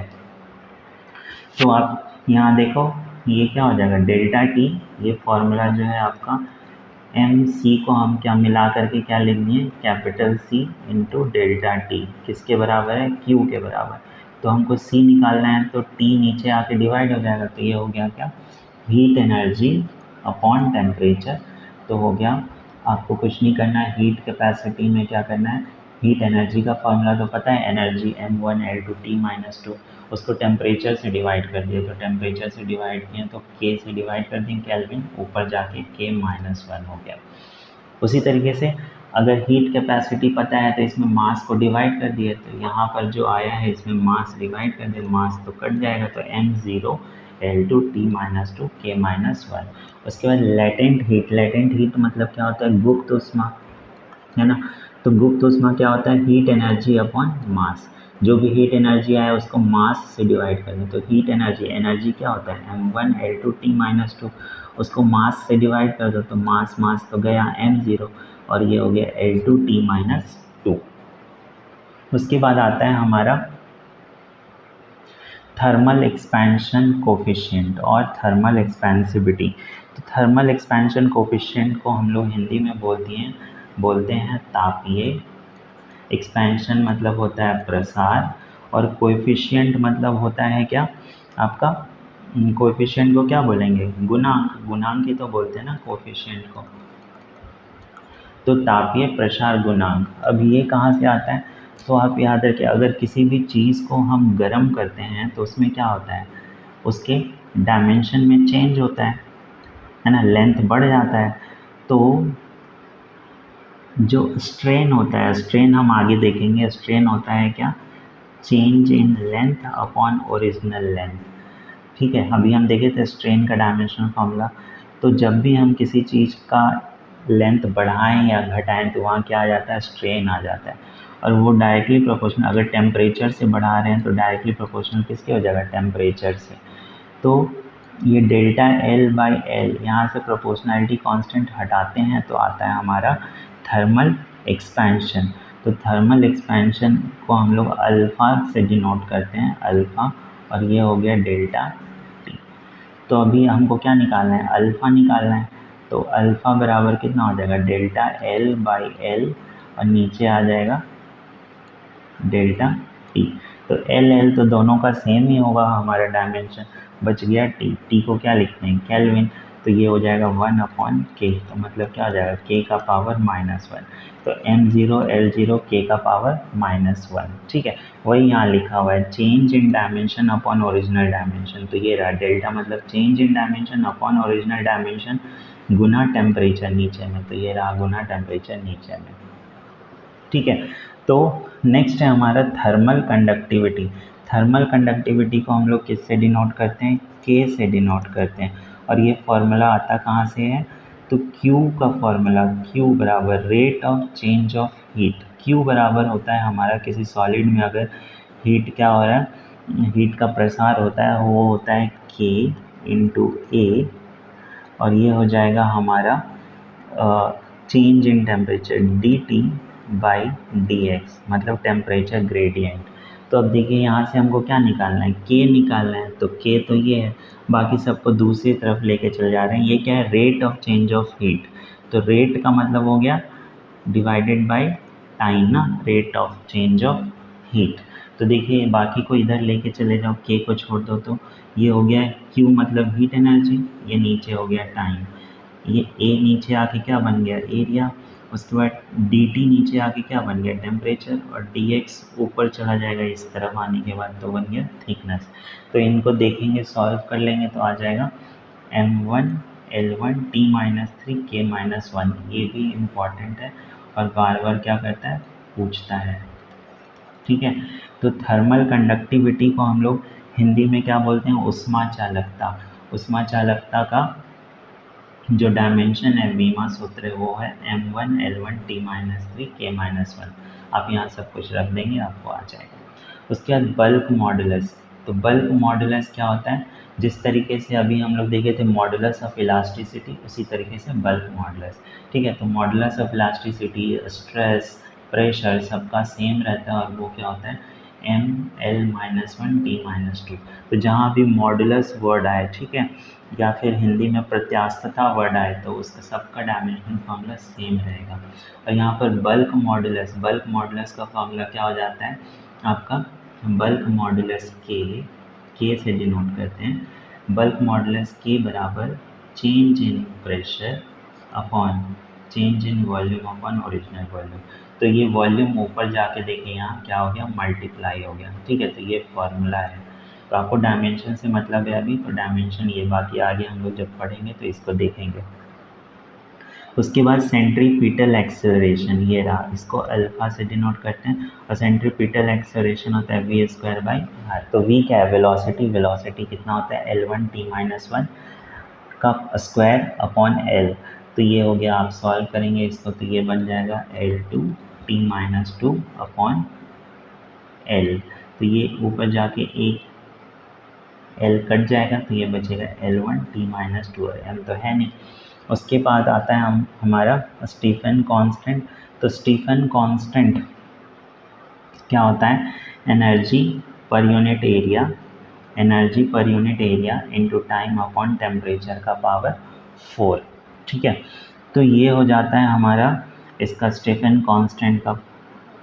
तो आप यहाँ देखो ये क्या हो जाएगा, डेल्टा T, ये फॉर्मूला जो है आपका एम सी को हम क्या मिला करके क्या लिख दिए, capital C into delta T, किसके बराबर है, Q के बराबर। तो हमको C निकालना है, तो T नीचे आके डिवाइड हो जाएगा, तो ये हो गया क्या, हीट एनर्जी अपॉन टेम्परेचर। तो हो गया, आपको कुछ नहीं करना है, हीट कैपेसिटी में क्या करना है, हीट एनर्जी का फॉर्मूला तो पता है, एनर्जी m1L2 T-2, उसको टेम्परेचर से डिवाइड कर दिया, तो टेम्परेचर से डिवाइड किए तो K से डिवाइड कर दें, केल्विन, ऊपर जाके K-1 हो गया। उसी तरीके से अगर हीट कैपेसिटी पता है तो इसमें मास को डिवाइड कर दिए, तो यहाँ पर जो आया है इसमें मास डिवाइड कर दे, मास तो कट जाएगा, तो m0L2 T-2 K-1। उसके बाद लेटेंट हीट, लेटेंट हीट मतलब क्या होता है, गुप्त ऊष्मा, है ना। तो गुप्त ऊष्मा क्या होता है, हीट एनर्जी अपॉन मास। जो भी हीट एनर्जी आया उसको मास से डिवाइड कर दें, तो हीट एनर्जी, एनर्जी क्या होता है, m1L2 T-2, उसको मास से डिवाइड कर दो, तो मास मास तो गया m0, और ये हो गया L2 T-2। उसके बाद आता है हमारा थर्मल एक्सपेंशन कोफिशिएंट और थर्मल एक्सपेंसिबिलिटी। तो थर्मल एक्सपेंशन कोफिशिएंट को हम लोग हिंदी में बोलते हैं तापीय। एक्सपेंशन मतलब होता है प्रसार, और कोएफिशिएंट मतलब होता है क्या आपका, कोएफिशिएंट को क्या बोलेंगे, गुणांक, गुणांक ही तो बोलते हैं ना कोएफिशिएंट को। तो तापीय प्रसार गुणांक, अब ये कहाँ से आता है, तो आप याद रखिए, अगर किसी भी चीज़ को हम गर्म करते हैं तो उसमें क्या होता है, उसके डायमेंशन में चेंज होता है ना, लेंथ बढ़ जाता है। तो जो स्ट्रेन होता है, स्ट्रेन हम आगे देखेंगे, स्ट्रेन होता है क्या, change in length upon original length. ठीक है, अभी हम देखे थे स्ट्रेन का डायमेंशनल फॉर्मूला। तो जब भी हम किसी चीज़ का लेंथ बढ़ाएं या घटाएं तो वहाँ क्या आ जाता है, स्ट्रेन आ जाता है, और वो डायरेक्टली प्रोपोर्शनल, अगर टेम्परेचर से बढ़ा रहे हैं तो डायरेक्टली प्रोपोर्शनल किसके हो जाएगा, टेम्परेचर से। तो ये डेल्टा L बाई एल, यहाँ से प्रोपोर्शनैलिटी कांस्टेंट हटाते हैं तो आता है हमारा थर्मल एक्सपेंशन। तो थर्मल एक्सपेंशन को हम लोग अल्फ़ा से डिनोट करते हैं, अल्फ़ा, और ये हो गया डेल्टा T। तो अभी हमको क्या निकालना है, अल्फ़ा निकालना है। तो अल्फ़ा बराबर कितना हो जाएगा, डेल्टा L बाई एल, और नीचे आ जाएगा डेल्टा टी। तो एल एल तो दोनों का सेम ही होगा, हमारा डायमेंशन बच गया टी। टी को क्या लिखते हैं, केल्विन, तो ये हो जाएगा 1/k। तो मतलब क्या हो जाएगा, k का पावर -1। तो m0 L0 k का पावर -1। ठीक है, वही यहाँ लिखा हुआ है change in dimension upon original dimension. तो ये रहा डेल्टा, मतलब change in dimension upon original dimension Guna temperature नीचे में। तो ये रहा गुना टेम्परेचर नीचे में। ठीक है, तो नेक्स्ट है हमारा थर्मल कंडक्टिविटी। थर्मल कंडक्टिविटी को हम लोग किससे डिनोट करते हैं, के से डिनोट करते हैं। और ये फॉर्मूला आता कहाँ से है, तो Q का फॉर्मूला, Q बराबर rate of change of heat. Q बराबर होता है हमारा किसी सॉलिड में अगर हीट क्या हो रहा है, हीट का प्रसार होता है, वो होता है K इंटू A, और ये हो जाएगा हमारा change in temperature dt by dx, मतलब टेम्परेचर ग्रेडियंट। तो अब देखिए यहाँ से हमको क्या निकालना है, k निकालना है। तो k तो ये है, बाकी सबको दूसरी तरफ लेके चले जा रहे हैं। ये क्या है, rate of change of heat. तो रेट का मतलब हो गया डिवाइडेड बाय टाइम ना, rate of change of heat. तो देखिए बाकी को इधर लेके चले जाओ, k को छोड़ दो, तो ये हो गया q मतलब हीट एनर्जी, ये नीचे हो गया टाइम, ये a नीचे आके क्या बन गया एरिया, उसके बाद dt नीचे आके क्या बन गया टेम्परेचर, और dx ऊपर चला जाएगा इस तरफ आने के बाद, तो बन गया थिकनेस। तो इनको देखेंगे, सॉल्व कर लेंगे तो आ जाएगा m1 L1 T-3 K-1। ये भी इम्पॉर्टेंट है और बार बार क्या करता है, पूछता है। ठीक है, तो थर्मल कंडक्टिविटी को हम लोग हिंदी में क्या बोलते हैं, उष्मा चालकता। उष्मा चालकता का जो डायमेंशन है, वीमा सूत्र है, वो है m1 L1 T-3 K-1। आप यहाँ सब कुछ रख देंगे, आपको आ जाएगा। उसके बाद बल्क मॉडुलस। तो बल्क मॉडुलस क्या होता है, जिस तरीके से अभी हम लोग देखे थे मॉडुलस ऑफ इलास्टिसिटी, उसी तरीके से बल्क मॉडुलस। ठीक है, तो modulus of elasticity, stress, pressure सबका सेम रहता है, और वो क्या होता है m(l-1 t-2)। तो जहाँ भी मॉडुलस वर्ड आए, ठीक है, या फिर हिंदी में प्रत्यास्थता वर्ड आए, तो उसका सबका डायमेंशन फॉर्मूला सेम रहेगा। और यहाँ पर बल्क मॉडुलस का फॉर्मूला क्या हो जाता है आपका, बल्क मॉडुलस के से डिनोट करते हैं। बल्क मॉडुलस के बराबर change in pressure upon change in volume upon original volume. तो ये वॉल्यूम ऊपर जाके देखिए यहाँ क्या हो गया, मल्टीप्लाई हो गया। ठीक है, तो ये फॉर्मूला है। तो आपको डायमेंशन से मतलब है अभी, तो डायमेंशन ये, बाकी आगे हम लोग जब पढ़ेंगे तो इसको देखेंगे। उसके बाद सेंट्रीपिटल एक्सेलरेशन, ये रहा, इसको अल्फा से डिनोट करते हैं, और सेंट्रीपिटल एक्सेलरेशन होता है v²/r। तो v क्या है, वेलोसिटी कितना होता है L1 T-1 का स्क्वायर अपॉन L। तो ये हो गया, आप सॉल्व करेंगे इसको तो ये बन जाएगा L2 T-2 अपॉन L। तो ये ऊपर जाके एक L कट जाएगा, तो ये बचेगा L1 T-2, और M तो है नहीं। उसके बाद आता है हमारा स्टीफन कांस्टेंट। तो स्टीफन कांस्टेंट क्या होता है, energy per unit area into time upon temperature का पावर 4। ठीक है, तो ये हो जाता है हमारा इसका स्टीफन कांस्टेंट का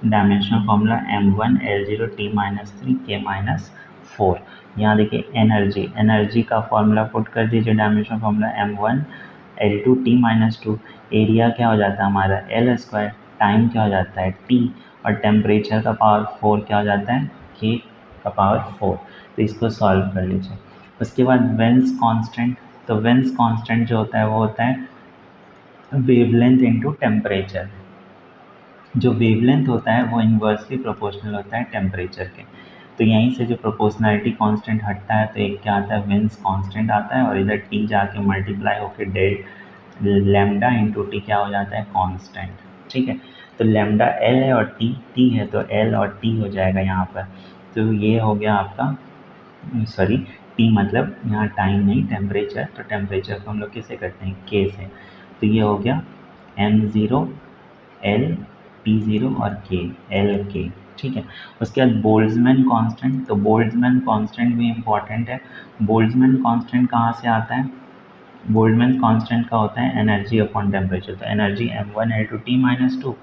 dimensional formula m1 L0 T-3 K-4। यहाँ देखिए एनर्जी का फॉर्मूला पुट कर दीजिए, dimensional formula m1 L2 T-2, area क्या हो जाता है हमारा L², टाइम क्या हो जाता है T, और टेम्परेचर का पावर 4 क्या हो जाता है K का पावर 4। तो इसको सॉल्व कर लीजिए। उसके बाद वेन्स कांस्टेंट। तो वेन्स कांस्टेंट जो होता है वो होता है वेवलेंथ इनटू टेम्परेचर। जो वेवलेंथ होता है वो इन्वर्सली प्रोपोर्शनल होता है टेम्परेचर के। तो यहीं से जो प्रोपोर्शनलिटी कांस्टेंट हटता है, तो एक क्या आता है, वेन्स कांस्टेंट आता है, और इधर टी जाके मल्टीप्लाई होकर लैम्डा इंटू टी क्या हो जाता है, कांस्टेंट। ठीक है, तो लैम्डा एल है और टी है, तो एल और टी हो जाएगा यहाँ पर। तो ये हो गया आपका, सॉरी टी मतलब यहाँ टाइम नहीं टेम्परेचर, तो टेम्परेचर को हम लोग किसे करते हैं, के से। तो ये हो गया m0 L T0 और K L K। ठीक है, उसके बाद बोल्ट्जमैन कांस्टेंट। तो बोल्ट्जमैन कांस्टेंट भी इम्पॉर्टेंट है। बोल्ट्जमैन कांस्टेंट कहाँ से आता है, बोल्ट्जमैन कांस्टेंट का होता है एनर्जी अपॉन टेम्परेचर, तो एनर्जी m1L2T-2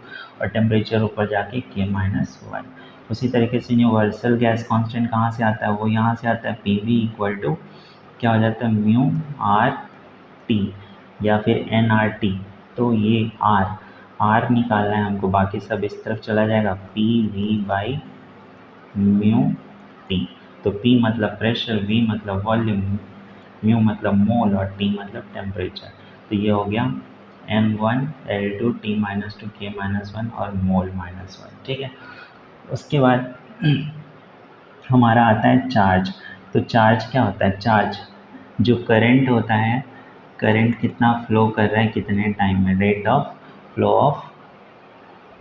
और टेम्परेचर ऊपर जाके K-1। उसी तरीके से यूनिवर्सल गैस कांस्टेंट कहाँ से आता है, वो यहाँ से आता है PV इक्वल टू क्या हो जाता है म्यू आर टी या फिर NRT। तो ये R निकालना है हमको, बाकी सब इस तरफ चला जाएगा PV बाई म्यू टी। तो P मतलब प्रेशर, V मतलब वॉल्यूम, म्यू मतलब मोल और T मतलब टेम्परेचर। तो ये हो गया m1L2T-2 K-1 और मोल -1। ठीक है, उसके बाद हमारा आता है चार्ज। तो चार्ज क्या होता है, चार्ज जो करंट होता है, करंट कितना फ्लो कर रहा है कितने टाइम में, rate of flow of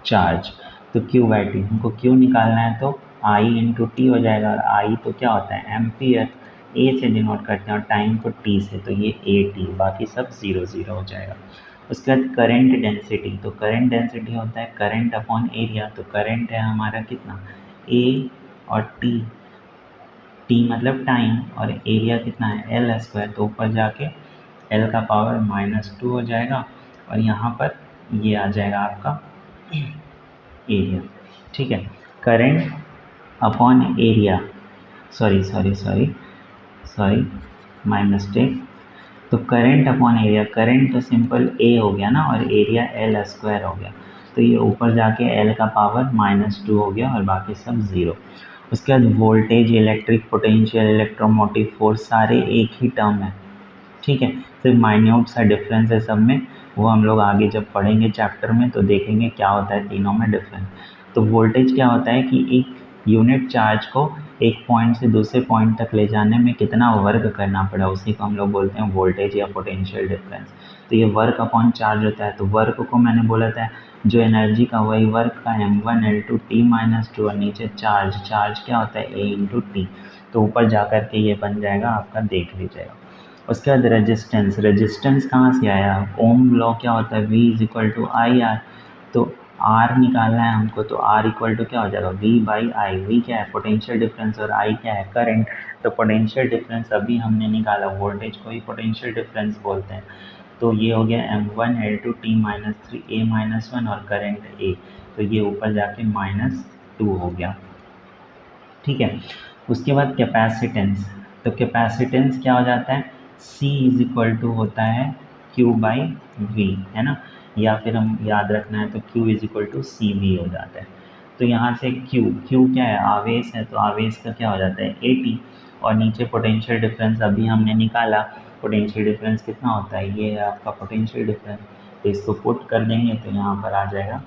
charge. तो Q बाई टी, हमको Q निकालना है तो I इंटू टी हो जाएगा, और I तो क्या होता है एम्पियर, A से डिनोट करते हैं और टाइम को T से, तो ये AT, बाकी सब 0 0 हो जाएगा। उसके बाद करंट डेंसिटी, तो करंट डेंसिटी होता है करंट अपॉन एरिया। तो करंट है हमारा कितना A और T मतलब टाइम, और एरिया कितना है L², तो ऊपर जाके L का पावर -2 हो जाएगा, और यहाँ पर ये आ जाएगा आपका एरिया। ठीक है, current upon area, sorry my mistake. तो करंट अपॉन एरिया, करंट तो सिंपल A हो गया ना, और एरिया L² हो गया, तो ये ऊपर जाके L का पावर -2 हो गया और बाकी सब 0। उसके बाद voltage, electric potential, electromotive force सारे एक ही टर्म है। ठीक है, सिर्फ माइन्यूट सा डिफरेंस है सब में, वो हम लोग आगे जब पढ़ेंगे चैप्टर में तो देखेंगे क्या होता है तीनों में डिफरेंस। तो वोल्टेज क्या होता है कि एक यूनिट चार्ज को एक पॉइंट से दूसरे पॉइंट तक ले जाने में कितना वर्क करना पड़ा, उसी को हम लोग बोलते हैं वोल्टेज या पोटेंशियल डिफरेंस। तो ये वर्क अपॉन चार्ज होता है। तो वर्क को मैंने बोला था जो एनर्जी का, वही वर्क का m1L2T-2, और नीचे चार्ज क्या होता है A इंटू टी। तो ऊपर जा कर के ये बन जाएगा आपका, देख लीजिएगा। उसके बाद रेजिस्टेंस कहाँ से आया, ओम लॉ क्या होता है V is equal to I R. तो R निकालना है हमको, तो R इक्वल टू क्या हो जाएगा V बाई आई। V क्या है पोटेंशियल डिफरेंस और I क्या है करंट। तो पोटेंशियल डिफरेंस अभी हमने निकाला, वोल्टेज को ही पोटेंशियल डिफरेंस बोलते हैं। तो ये हो गया m1L2T-3 A-1 और करंट A, तो ये ऊपर जाके -2 हो गया। ठीक है, उसके बाद कैपेसिटेंस। तो कैपेसिटेंस क्या हो जाता है C इज इक्वल टू होता है Q बाई V, है ना, या फिर हम याद रखना है तो Q is equal to CV हो जाता है। तो यहाँ से Q क्या है आवेश है, तो आवेश का क्या हो जाता है AT, और नीचे पोटेंशियल डिफरेंस अभी हमने निकाला, पोटेंशियल डिफरेंस कितना होता है, ये है आपका पोटेंशियल डिफरेंस। तो इसको पुट कर देंगे तो यहाँ पर आ जाएगा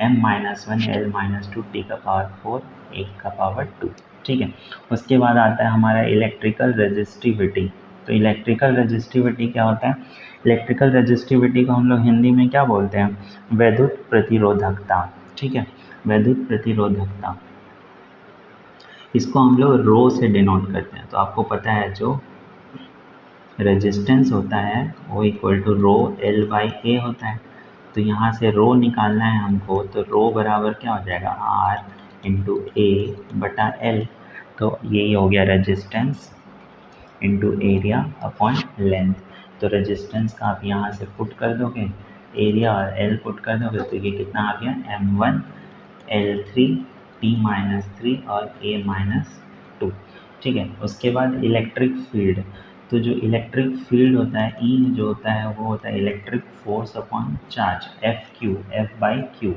m-1L-2 T का पावर 4 1 का पावर 2। ठीक है, उसके बाद आता है हमारा इलेक्ट्रिकल रेजिस्टिविटी। तो इलेक्ट्रिकल रेजिस्टिविटी क्या होता है, इलेक्ट्रिकल रेजिस्टिविटी को हम लोग हिंदी में क्या बोलते हैं, वैद्युत प्रतिरोधकता। ठीक है, वैद्युत प्रतिरोधकता, इसको हम लोग रो से डिनोट करते हैं। तो आपको पता है जो रेजिस्टेंस होता है वो equal to rho L by A होता है। तो यहाँ से रो निकालना है हमको, तो रो बराबर क्या हो जाएगा R इंटू ए बटा L। तो यही हो गया resistance into area upon length. तो रेजिस्टेंस का आप यहाँ से पुट कर दोगे, एरिया और L पुट कर दोगे, तो ये कितना आ गया m1L3T-3 और A-2। ठीक है, उसके बाद इलेक्ट्रिक फील्ड। तो जो इलेक्ट्रिक फील्ड होता है E जो होता है वो होता है electric force upon charge F by Q.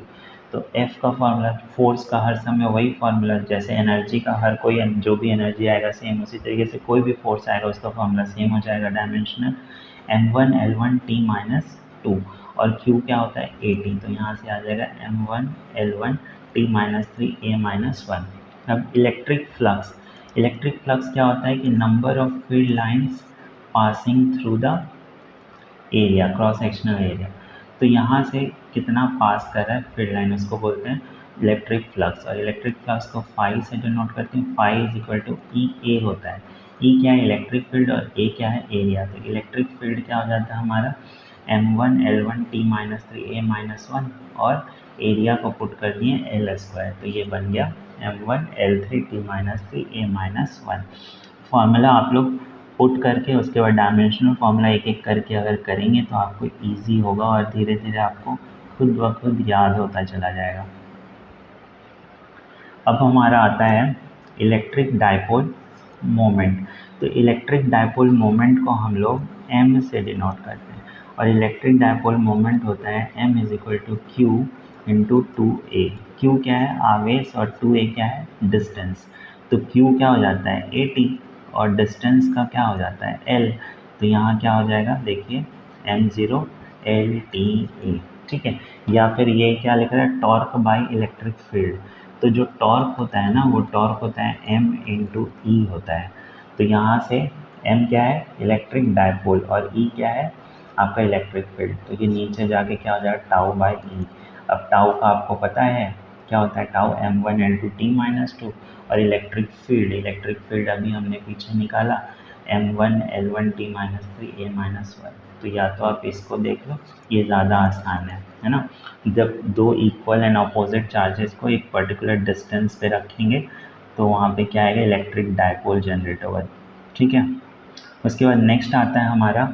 तो F का फार्मूला, फोर्स का हर समय वही फार्मूला, जैसे एनर्जी का हर कोई जो भी एनर्जी आएगा सेम, उसी तरीके से कोई भी फोर्स आएगा उसका फार्मूला सेम हो जाएगा, डायमेंशनल m1L1T-2, और Q क्या होता है AT। तो यहाँ से आ जाएगा m1L1T-3 A-1। अब इलेक्ट्रिक फ्लक्स, इलेक्ट्रिक फ्लक्स क्या होता है कि number of field lines passing through the area, cross sectional area. तो यहाँ से कितना पास कर रहा है फील्ड लाइन, उसको बोलते हैं इलेक्ट्रिक फ्लक्स। और इलेक्ट्रिक फ्लक्स को फाई से डिनोट करते हैं, फाई इज इक्वल टू ई ए होता है। ई क्या है इलेक्ट्रिक फील्ड और ए क्या है एरिया। तो इलेक्ट्रिक फील्ड क्या हो जाता है हमारा m1L1T-3 A-1, और एरिया को पुट कर दिए L², तो ये बन गया m1L3T-3 A-1। फार्मूला आप लोग पुट करके उसके बाद डायमेंशनल फॉर्मूला एक एक करके अगर करेंगे तो आपको ईजी होगा और धीरे धीरे आपको खुद ब खुद याद होता चला जाएगा। अब हमारा आता है इलेक्ट्रिक डायपोल मोमेंट। तो इलेक्ट्रिक डायपोल मोमेंट को हम लोग m से डिनोट करते हैं और इलेक्ट्रिक डायपोल मोमेंट होता है m is equal to Q into 2a। q क्या है? आवेश, और 2a क्या है? डिस्टेंस। तो q क्या हो जाता है? at, और डिस्टेंस का क्या हो जाता है? l। तो यहाँ क्या हो जाएगा? देखिए m0 LTA, ठीक है। या फिर ये क्या लिख रहा है? Torque by electric field. तो जो टॉर्क होता है ना, वो टॉर्क होता है m इंटू ई होता है। तो यहाँ से m क्या है? इलेक्ट्रिक डायपोल, और e क्या है? आपका इलेक्ट्रिक फील्ड। तो ये नीचे जाके क्या हो जाएगा? Tau by E. अब टाउ का आपको पता है क्या होता है? टाउ m1L2t-2, और इलेक्ट्रिक फील्ड अभी हमने पीछे निकाला m1L1t-3a-1। तो या तो आप इसको देख लो, ये ज़्यादा आसान है ना। जब दो इक्वल एंड अपोजिट चार्जेस को एक पर्टिकुलर डिस्टेंस पे रखेंगे तो वहाँ पे क्या आएगा? इलेक्ट्रिक डायपोल जनरेट होगा, ठीक है। उसके बाद नेक्स्ट आता है हमारा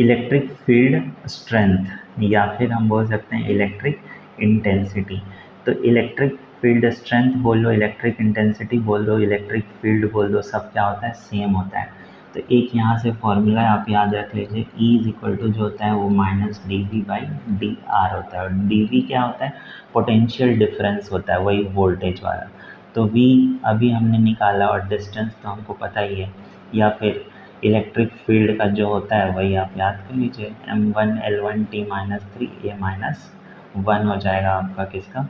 इलेक्ट्रिक फील्ड स्ट्रेंथ, या फिर हम बोल सकते हैं इलेक्ट्रिक इंटेंसिटी। तो इलेक्ट्रिक फील्ड स्ट्रेंथ बोल लो, इलेक्ट्रिक इंटेंसिटी बोल दो, इलेक्ट्रिक फील्ड बोल दो, सब क्या होता है? सेम होता है। तो एक यहाँ से फॉर्मूला आप याद रख लीजिए, E इज इक्वल टू जो होता है वो माइनस dV/dr होता है, और dV क्या होता है? पोटेंशियल डिफरेंस होता है, वही वोल्टेज वाला। तो V अभी हमने निकाला और डिस्टेंस तो हमको पता ही है, या फिर इलेक्ट्रिक फील्ड का जो होता है वही आप याद कर लीजिए, m1L1t-3a-1 हो जाएगा आपका किसका?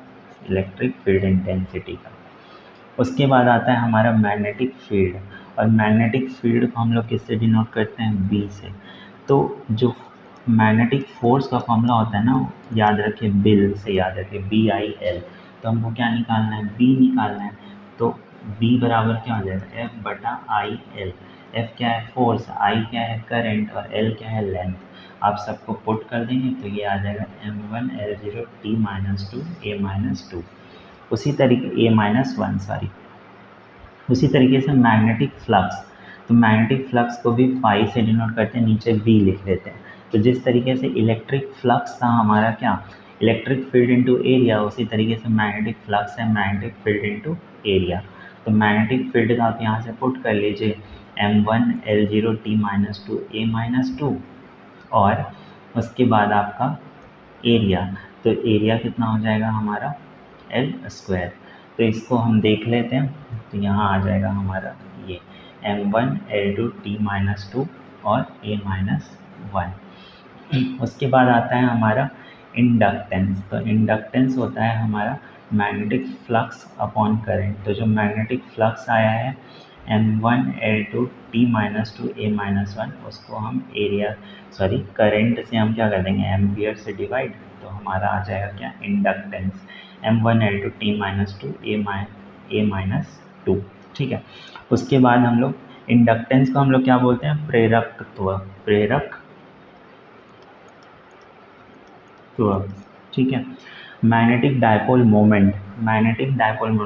इलेक्ट्रिक फील्ड इंटेंसिटी का। उसके बाद आता है हमारा मैग्नेटिक फील्ड, और मैग्नेटिक फील्ड को हम लोग किससे डिनोट करते हैं? B से। तो जो मैग्नेटिक फोर्स का फॉर्मूला होता है ना, याद रखिए बिल से, याद रखिए BIL। तो हमको क्या निकालना है? B निकालना है। तो B बराबर क्या हो जाएगा? F/IL। F क्या है? फोर्स, I क्या है? करंट, और L क्या है? लेंथ। आप सबको पुट कर देंगे तो ये आ जाएगा m1L0t-2a-2। उसी तरीके a-1 सॉरी। उसी तरीके से मैग्नेटिक फ्लक्स, तो मैग्नेटिक फ्लक्स को भी फाई से डिनोट करते हैं, नीचे बी लिख लेते हैं। तो जिस तरीके से इलेक्ट्रिक फ्लक्स था हमारा क्या? इलेक्ट्रिक फील्ड इनटू एरिया, उसी तरीके से मैग्नेटिक फ्लक्स है मैग्नेटिक फील्ड इनटू एरिया। तो मैग्नेटिक फील्ड का आप यहाँ से पुट कर लीजिए m1L0t-2a-2, और उसके बाद आपका एरिया, तो एरिया कितना हो जाएगा हमारा? L²। तो इसको हम देख लेते हैं, तो यहाँ आ जाएगा हमारा ये m1L2t-2 और a-1। उसके बाद आता है हमारा इंडक्टेंस। तो इंडक्टेंस होता है हमारा मैग्नेटिक फ्लक्स अपॉन करंट। तो जो मैग्नेटिक फ्लक्स आया है m1L2t-2 a-1, उसको हम करंट से हम क्या कर देंगे? एम्पियर से डिवाइड। तो हमारा आ जाएगा क्या? इंडक्टेंस m1L2t-2 a-2, ठीक है। उसके बाद हम लोग इंडक्टेंस को हम लोग क्या बोलते हैं? प्रेरकत्व, ठीक है। मैग्नेटिक डायपोल मोमेंट,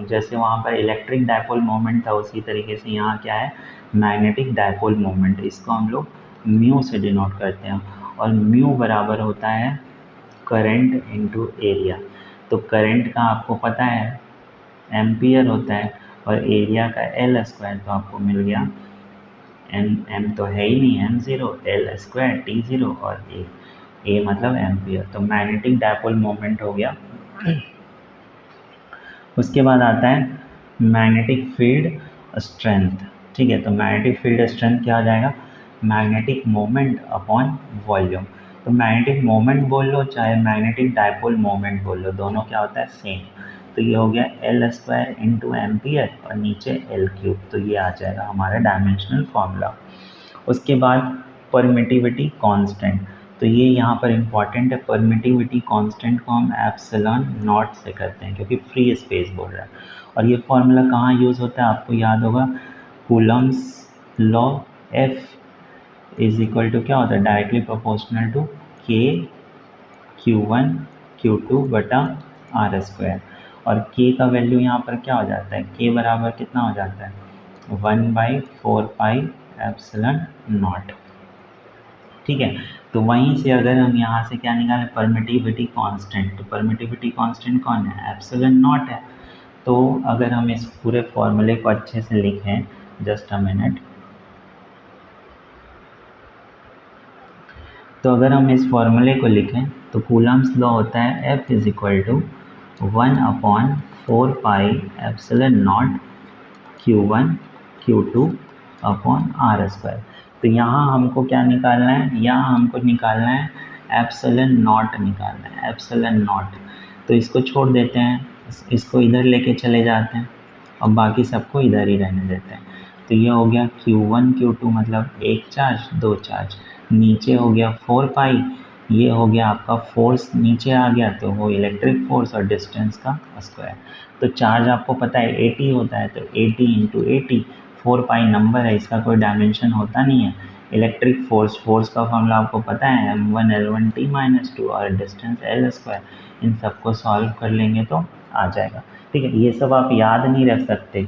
जैसे वहाँ पर इलेक्ट्रिक डायपोल मोमेंट था, उसी तरीके से यहाँ क्या है? Magnetic dipole moment. इसको हम लोग म्यू से डिनोट करते हैं, और म्यू बराबर होता है करंट इनटू एरिया। तो करंट का आपको पता है एम्पियर होता है, और एरिया का L², तो आपको मिल गया m तो है ही नहीं, m0 L² t0 और a मतलब एम्पियर। तो मैग्नेटिक डायपोल मोमेंट हो गया। उसके बाद आता है मैग्नेटिक फील्ड स्ट्रेंथ, ठीक है। तो मैग्नेटिक फील्ड स्ट्रेंथ क्या हो जाएगा? Magnetic moment upon volume. तो मैग्नेटिक मोमेंट बोल लो चाहे मैग्नेटिक डायपोल मोमेंट बोल लो, दोनों क्या होता है? सेम। तो ये हो गया L² इंटू एम्पियर, और नीचे L³। तो ये आ जाएगा हमारा डायमेंशनल फॉर्मूला। उसके बाद परमिटिविटी कांस्टेंट, तो ये यहाँ पर इम्पॉर्टेंट है। परमिटिविटी कांस्टेंट को हम एप्सिलॉन नॉट से करते हैं, क्योंकि फ्री स्पेस बोल रहा है। और ये फॉर्मूला कहाँ यूज़ होता है? आपको याद होगा, Coulomb's law. F is equal to क्या होता है? Directly proportional to K Q1 Q2 बटा R²। और K का वैल्यू यहाँ पर क्या हो जाता है? K बराबर कितना हो जाता है? 1/4πε0। ठीक है, तो वहीं से अगर हम यहाँ से क्या निकालें, परमिटिविटी कांस्टेंट, तो परमिटिविटी कांस्टेंट कौन है, एप्सिलॉन नॉट है। तो अगर हम इस पूरे फॉर्मूले को अच्छे से लिखें, जस्ट अ मिनट, तो अगर हम इस फॉर्मूले को लिखें तो कूलम्स लॉ होता है F is equal to 1/4πε0 Q1 Q2 upon R²। तो यहाँ हमको क्या निकालना है, यहाँ हमको निकालना है एप्सिलॉन नॉट निकालना है, एप्सिलॉन नॉट। तो इसको छोड़ देते हैं, इसको इधर लेके चले जाते हैं और बाकी सबको इधर ही रहने देते हैं। तो ये हो गया Q1 Q2 मतलब एक चार्ज दो चार्ज, नीचे हो गया 4π, ये हो गया आपका फोर्स नीचे आ गया, तो वो इलेक्ट्रिक फोर्स और डिस्टेंस का स्क्वायर। तो चार्ज आपको पता है 80 होता है, तो 80 × 80, 4π नंबर है, इसका कोई डायमेंशन होता नहीं है। इलेक्ट्रिक फोर्स का फॉर्मूला आपको पता है m1 L1t-2 और डिस्टेंस L²। इन सबको सॉल्व कर लेंगे तो आ जाएगा। ठीक है, ये सब आप याद नहीं रख सकते,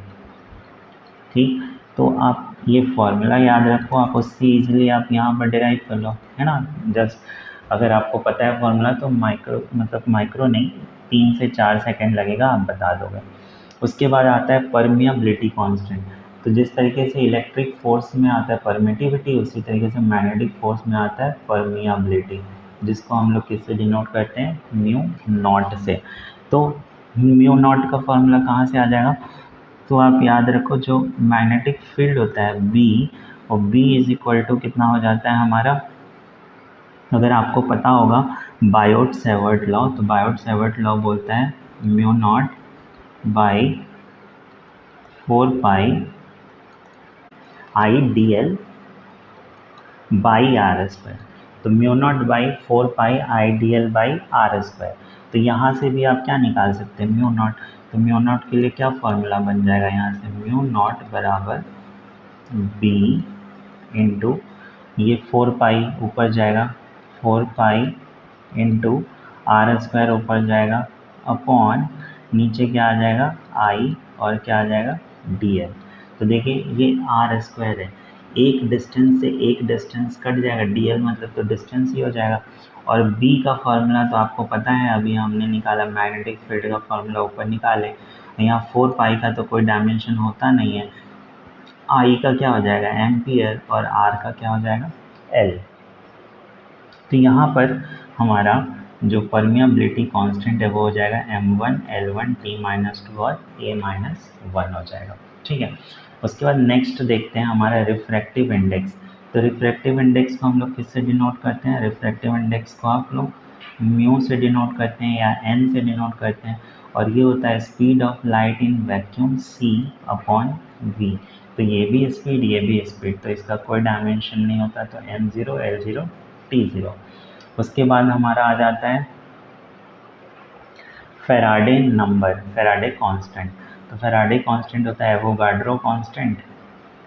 ठीक, तो आप ये फॉर्मूला याद रखो, आप उससे ईजिली आप यहाँ पर डिराइव कर लो, है ना। जस्ट अगर आपको पता है फॉर्मूला तो माइक्रो नहीं, 3 से 4 सेकेंड लगेगा, आप बता दोगे। उसके बाद आता है परमिएबिलिटी कांस्टेंट। तो जिस तरीके से इलेक्ट्रिक फोर्स में आता है परमिटिविटी, उसी तरीके से मैग्नेटिक फोर्स में आता है परमिएबिलिटी, जिसको हम लोग किससे डिनोट करते हैं, म्यू नॉट से। तो म्यू नॉट का फॉर्मूला कहाँ से आ जाएगा, तो आप याद रखो जो मैग्नेटिक फील्ड होता है B, और B इज इक्वल टू कितना हो जाता है हमारा, अगर आपको पता होगा बायोट सेवर्ट लॉ, तो बायोट सेवर्ट लॉ बोलता है mu naught by 4π IdL by R²। तो mu naught by 4π IdL by R²। तो यहाँ से भी आप क्या निकाल सकते हैं, म्यू नॉट। तो म्यू नॉट के लिए क्या फॉर्मूला बन जाएगा, यहाँ से म्यू नॉट बराबर B इंटू ये 4π ऊपर जाएगा, 4π इंटू R² ऊपर जाएगा, अपॉन नीचे क्या आ जाएगा I, और क्या आ जाएगा DL। तो देखिए ये R² है, एक डिस्टेंस से एक डिस्टेंस कट जाएगा, DL मतलब तो डिस्टेंस ही हो जाएगा। और B का फॉर्मूला तो आपको पता है, अभी हमने निकाला मैग्नेटिक फील्ड का फॉर्मूला ऊपर निकाले। यहाँ 4π का तो कोई डायमेंशन होता नहीं है, I का क्या हो जाएगा एम्पियर, और R का क्या हो जाएगा L। तो यहाँ पर हमारा जो परमिएबिलिटी कांस्टेंट है वो हो जाएगा m1 L1t-2 और a-1 हो जाएगा। ठीक है, उसके बाद नेक्स्ट देखते हैं हमारा रिफ्रैक्टिव इंडेक्स। तो रिफ्रैक्टिव इंडेक्स को हम लोग किससे डिनोट करते हैं, रिफ्रैक्टिव इंडेक्स को आप लोग म्यू से डिनोट करते हैं या n से डिनोट करते हैं, और ये होता है speed of light in vacuum c upon v। तो ये भी स्पीड ये भी स्पीड, तो इसका कोई डायमेंशन नहीं होता, तो m0 L0 T0। उसके बाद हमारा आ जाता है फैराडे नंबर, फैराडे कांस्टेंट। तो फैराडे कांस्टेंट होता है Avogadro constant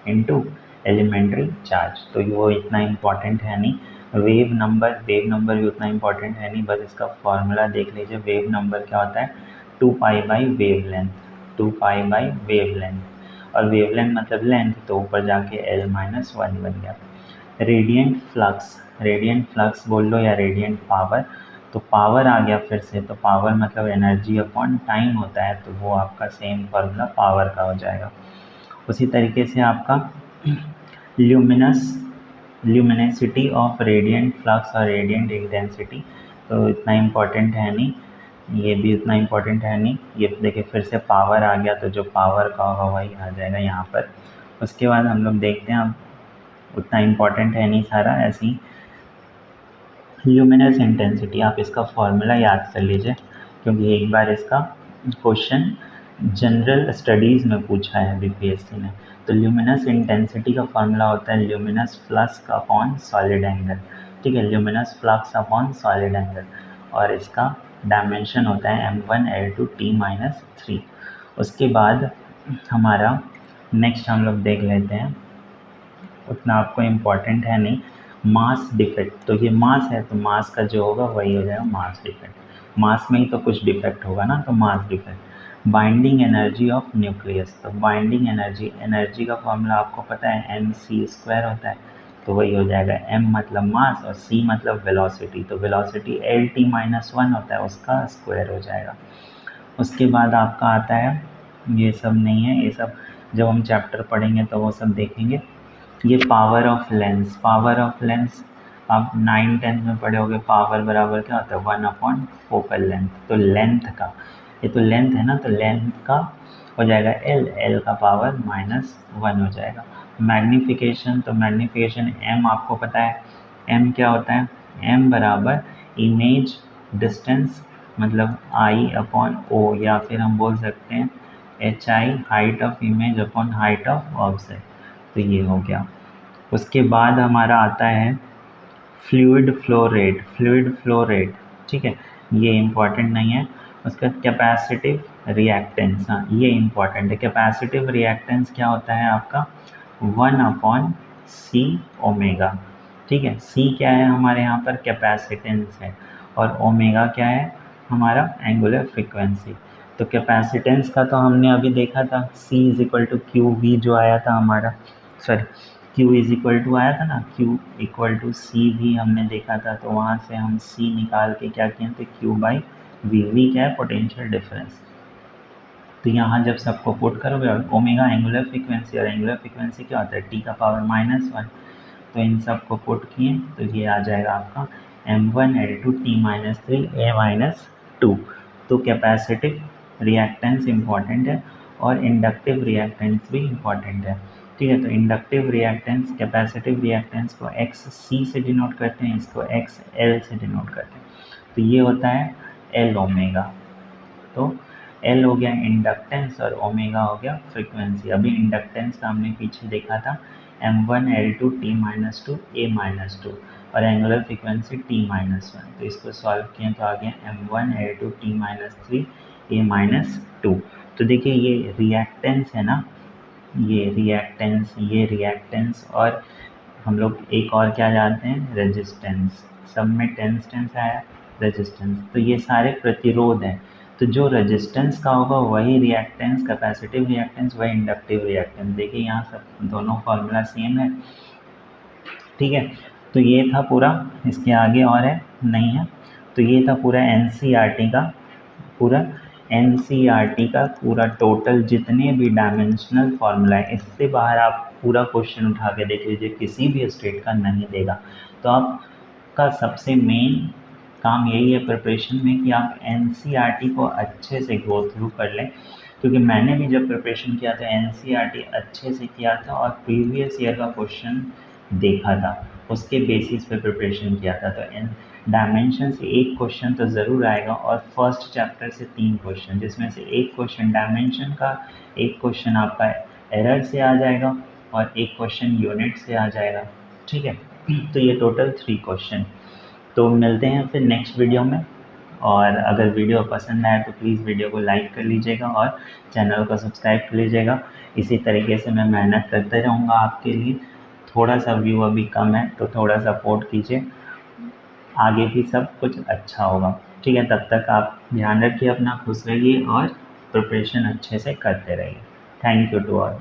into elementary charge. तो वो इतना इम्पॉर्टेंट है नहीं। वेव नंबर भी उतना इम्पॉर्टेंट है नहीं, बस इसका फॉर्मूला देख लीजिए। वेव नंबर क्या होता है 2π/वेव लेंथ, 2π/वेव लेंथ, और वेव लेंथ मतलब लेंथ, तो ऊपर जाके L-1 बन गया। रेडियंट फ्लक्स बोल लो या रेडियंट पावर, तो पावर आ गया फिर से, तो पावर मतलब एनर्जी अपॉन टाइम होता है, तो वो आपका सेम फॉर्मूला पावर का हो जाएगा। उसी तरीके से आपका ल्यूमिनेसिटी ऑफ रेडियंट फ्लक्स और रेडियंट इंटेंसिटी, तो इतना इम्पोर्टेंट है नहीं, ये भी उतना इम्पोर्टेंट है नहीं। ये देखिए फिर से पावर आ गया, तो जो पावर का होगा वही आ जाएगा यहाँ पर। उसके बाद हम लोग देखते हैं, अब उतना इम्पोर्टेंट है नहीं सारा, ऐसी ल्यूमिनस इंटेंसिटी, आप इसका फॉर्मूला याद कर लीजिए, क्योंकि एक बार इसका क्वेश्चन जनरल स्टडीज़ में पूछा है बीपीएससी ने। तो ल्यूमिनस इंटेंसिटी का फॉर्मूला होता है luminous flux upon solid angle. ठीक है, luminous flux upon solid angle, और इसका डायमेंशन होता है m1 L2t-3। उसके बाद हमारा नेक्स्ट हम लोग देख लेते हैं, उतना आपको इम्पॉर्टेंट है नहीं, मास डिफेक्ट। तो ये मास है, तो मास का जो होगा वही हो जाएगा मास डिफेक्ट। मास में ही तो कुछ डिफेक्ट होगा ना, तो mass defect. Binding energy of nucleus. तो बाइंडिंग एनर्जी का फॉर्मूला आपको पता है mc² होता है, तो वही हो जाएगा m मतलब मास और c मतलब वेलोसिटी, तो वेलोसिटी LT-1 होता है, उसका स्क्वायर हो जाएगा। उसके बाद आपका आता है, ये सब नहीं है, ये सब जब हम चैप्टर पढ़ेंगे तो वो सब देखेंगे। ये power of lens, power of lens आप 9-10 में पढ़े होगे, पावर बराबर क्या होता है 1/4 फोकल लेंथ। तो लेंथ का, ये तो लेंथ है ना, तो लेंथ का हो जाएगा L का पावर -1 हो जाएगा। मैग्नीफिकेशन, तो मैग्नीफिकेशन M आपको पता है, M क्या होता है, M बराबर इमेज डिस्टेंस मतलब I/O, या फिर हम बोल सकते हैं HI height of image upon height of object. तो ये हो गया। उसके बाद हमारा आता है fluid flow rate, fluid flow rate, ठीक है, ये इम्पॉर्टेंट नहीं है। उसका कैपेसिटिव रिएक्टेंस, हाँ ये इम्पॉर्टेंट है। कैपेसिटिव रिएक्टेंस क्या होता है आपका 1/C ओमेगा, ठीक है। C क्या है हमारे यहाँ पर, कैपेसिटेंस है, और ओमेगा क्या है हमारा एंगुलर फ्रीक्वेंसी। तो कैपेसिटेंस का तो हमने अभी देखा था, C = QV जो आया था हमारा, सॉरी Q = आया था ना, Q = C भी हमने देखा था, तो वहाँ से हम C निकाल के क्या किए थे, Q/V। V क्या है, पोटेंशियल डिफरेंस। तो यहाँ जब सबको पुट करोगे, और ओमेगा एंगुलर फ्रीक्वेंसी, और एंगुलर फ्रीक्वेंसी क्या होता है T⁻⁻1, तो इन सबको पुट किए तो ये आ जाएगा आपका m1 L2 T-3 A-2। तो कैपेसिटिव रिएक्टेंस इम्पॉर्टेंट है और इंडक्टिव रिएक्टेंस भी इम्पॉर्टेंट है, ठीक है। तो इंडक्टिव रिएक्टेंस, कैपेसिटिव रिएक्टेंस को XC से डिनोट करते हैं, इसको XL से डिनोट करते हैं, तो ये होता है L ओमेगा। तो L हो गया इंडक्टेंस और ओमेगा हो गया फ्रीक्वेंसी। अभी इंडक्टेंस का हमने पीछे देखा था m1 L2 T-2 A-2 और एंगुलर फ्रीक्वेंसी T-1। तो इसको सॉल्व किए तो आ गया m1 L2 T-3 A-2। तो देखिए ये रिएक्टेंस है ना, ये रिएक्टेंस और हम लोग एक और क्या जानते हैं, रेजिस्टेंस। सब में टेंस आया, रेजिस्टेंस, तो ये सारे प्रतिरोध हैं। तो जो रेजिस्टेंस का होगा वही रिएक्टेंस, कैपेसिटिव रिएक्टेंस वही इंडक्टिव रिएक्टेंस। देखिए यहाँ सब दोनों फार्मूला सेम है, ठीक है। तो ये था पूरा, इसके आगे और है नहीं है। तो ये था पूरा NCERT का पूरा टोटल जितने भी डायमेंशनल फार्मूला है, इससे बाहर आप पूरा क्वेश्चन उठा के देख लीजिए, किसी भी स्टेट का नहीं देगा। तो आपका सबसे मेन काम यही है प्रिपरेशन में कि आप NCERT को अच्छे से गो थ्रू कर लें, क्योंकि मैंने भी जब प्रिपरेशन किया था NCERT अच्छे से किया था और प्रीवियस ईयर का क्वेश्चन देखा था, उसके बेसिस पे प्रिपरेशन किया था। तो इन डायमेंशन से एक क्वेश्चन तो ज़रूर आएगा और फर्स्ट चैप्टर से 3 क्वेश्चन, जिसमें से एक क्वेश्चन डायमेंशन का, एक क्वेश्चन आपका एरर से आ जाएगा और एक क्वेश्चन यूनिट से आ जाएगा, ठीक है। तो ये टोटल 3 क्वेश्चन। तो मिलते हैं फिर नेक्स्ट वीडियो में, और अगर वीडियो पसंद आए तो प्लीज़ वीडियो को लाइक कर लीजिएगा और चैनल को सब्सक्राइब कर लीजिएगा। इसी तरीके से मैं मेहनत करते रहूँगा आपके लिए। थोड़ा सा व्यू अभी कम है तो थोड़ा सपोर्ट कीजिए, आगे भी सब कुछ अच्छा होगा, ठीक है। तब तक आप ध्यान रखिए अपना, खुश रहिए और प्रिपरेशन अच्छे से करते रहिए। Thank you to all.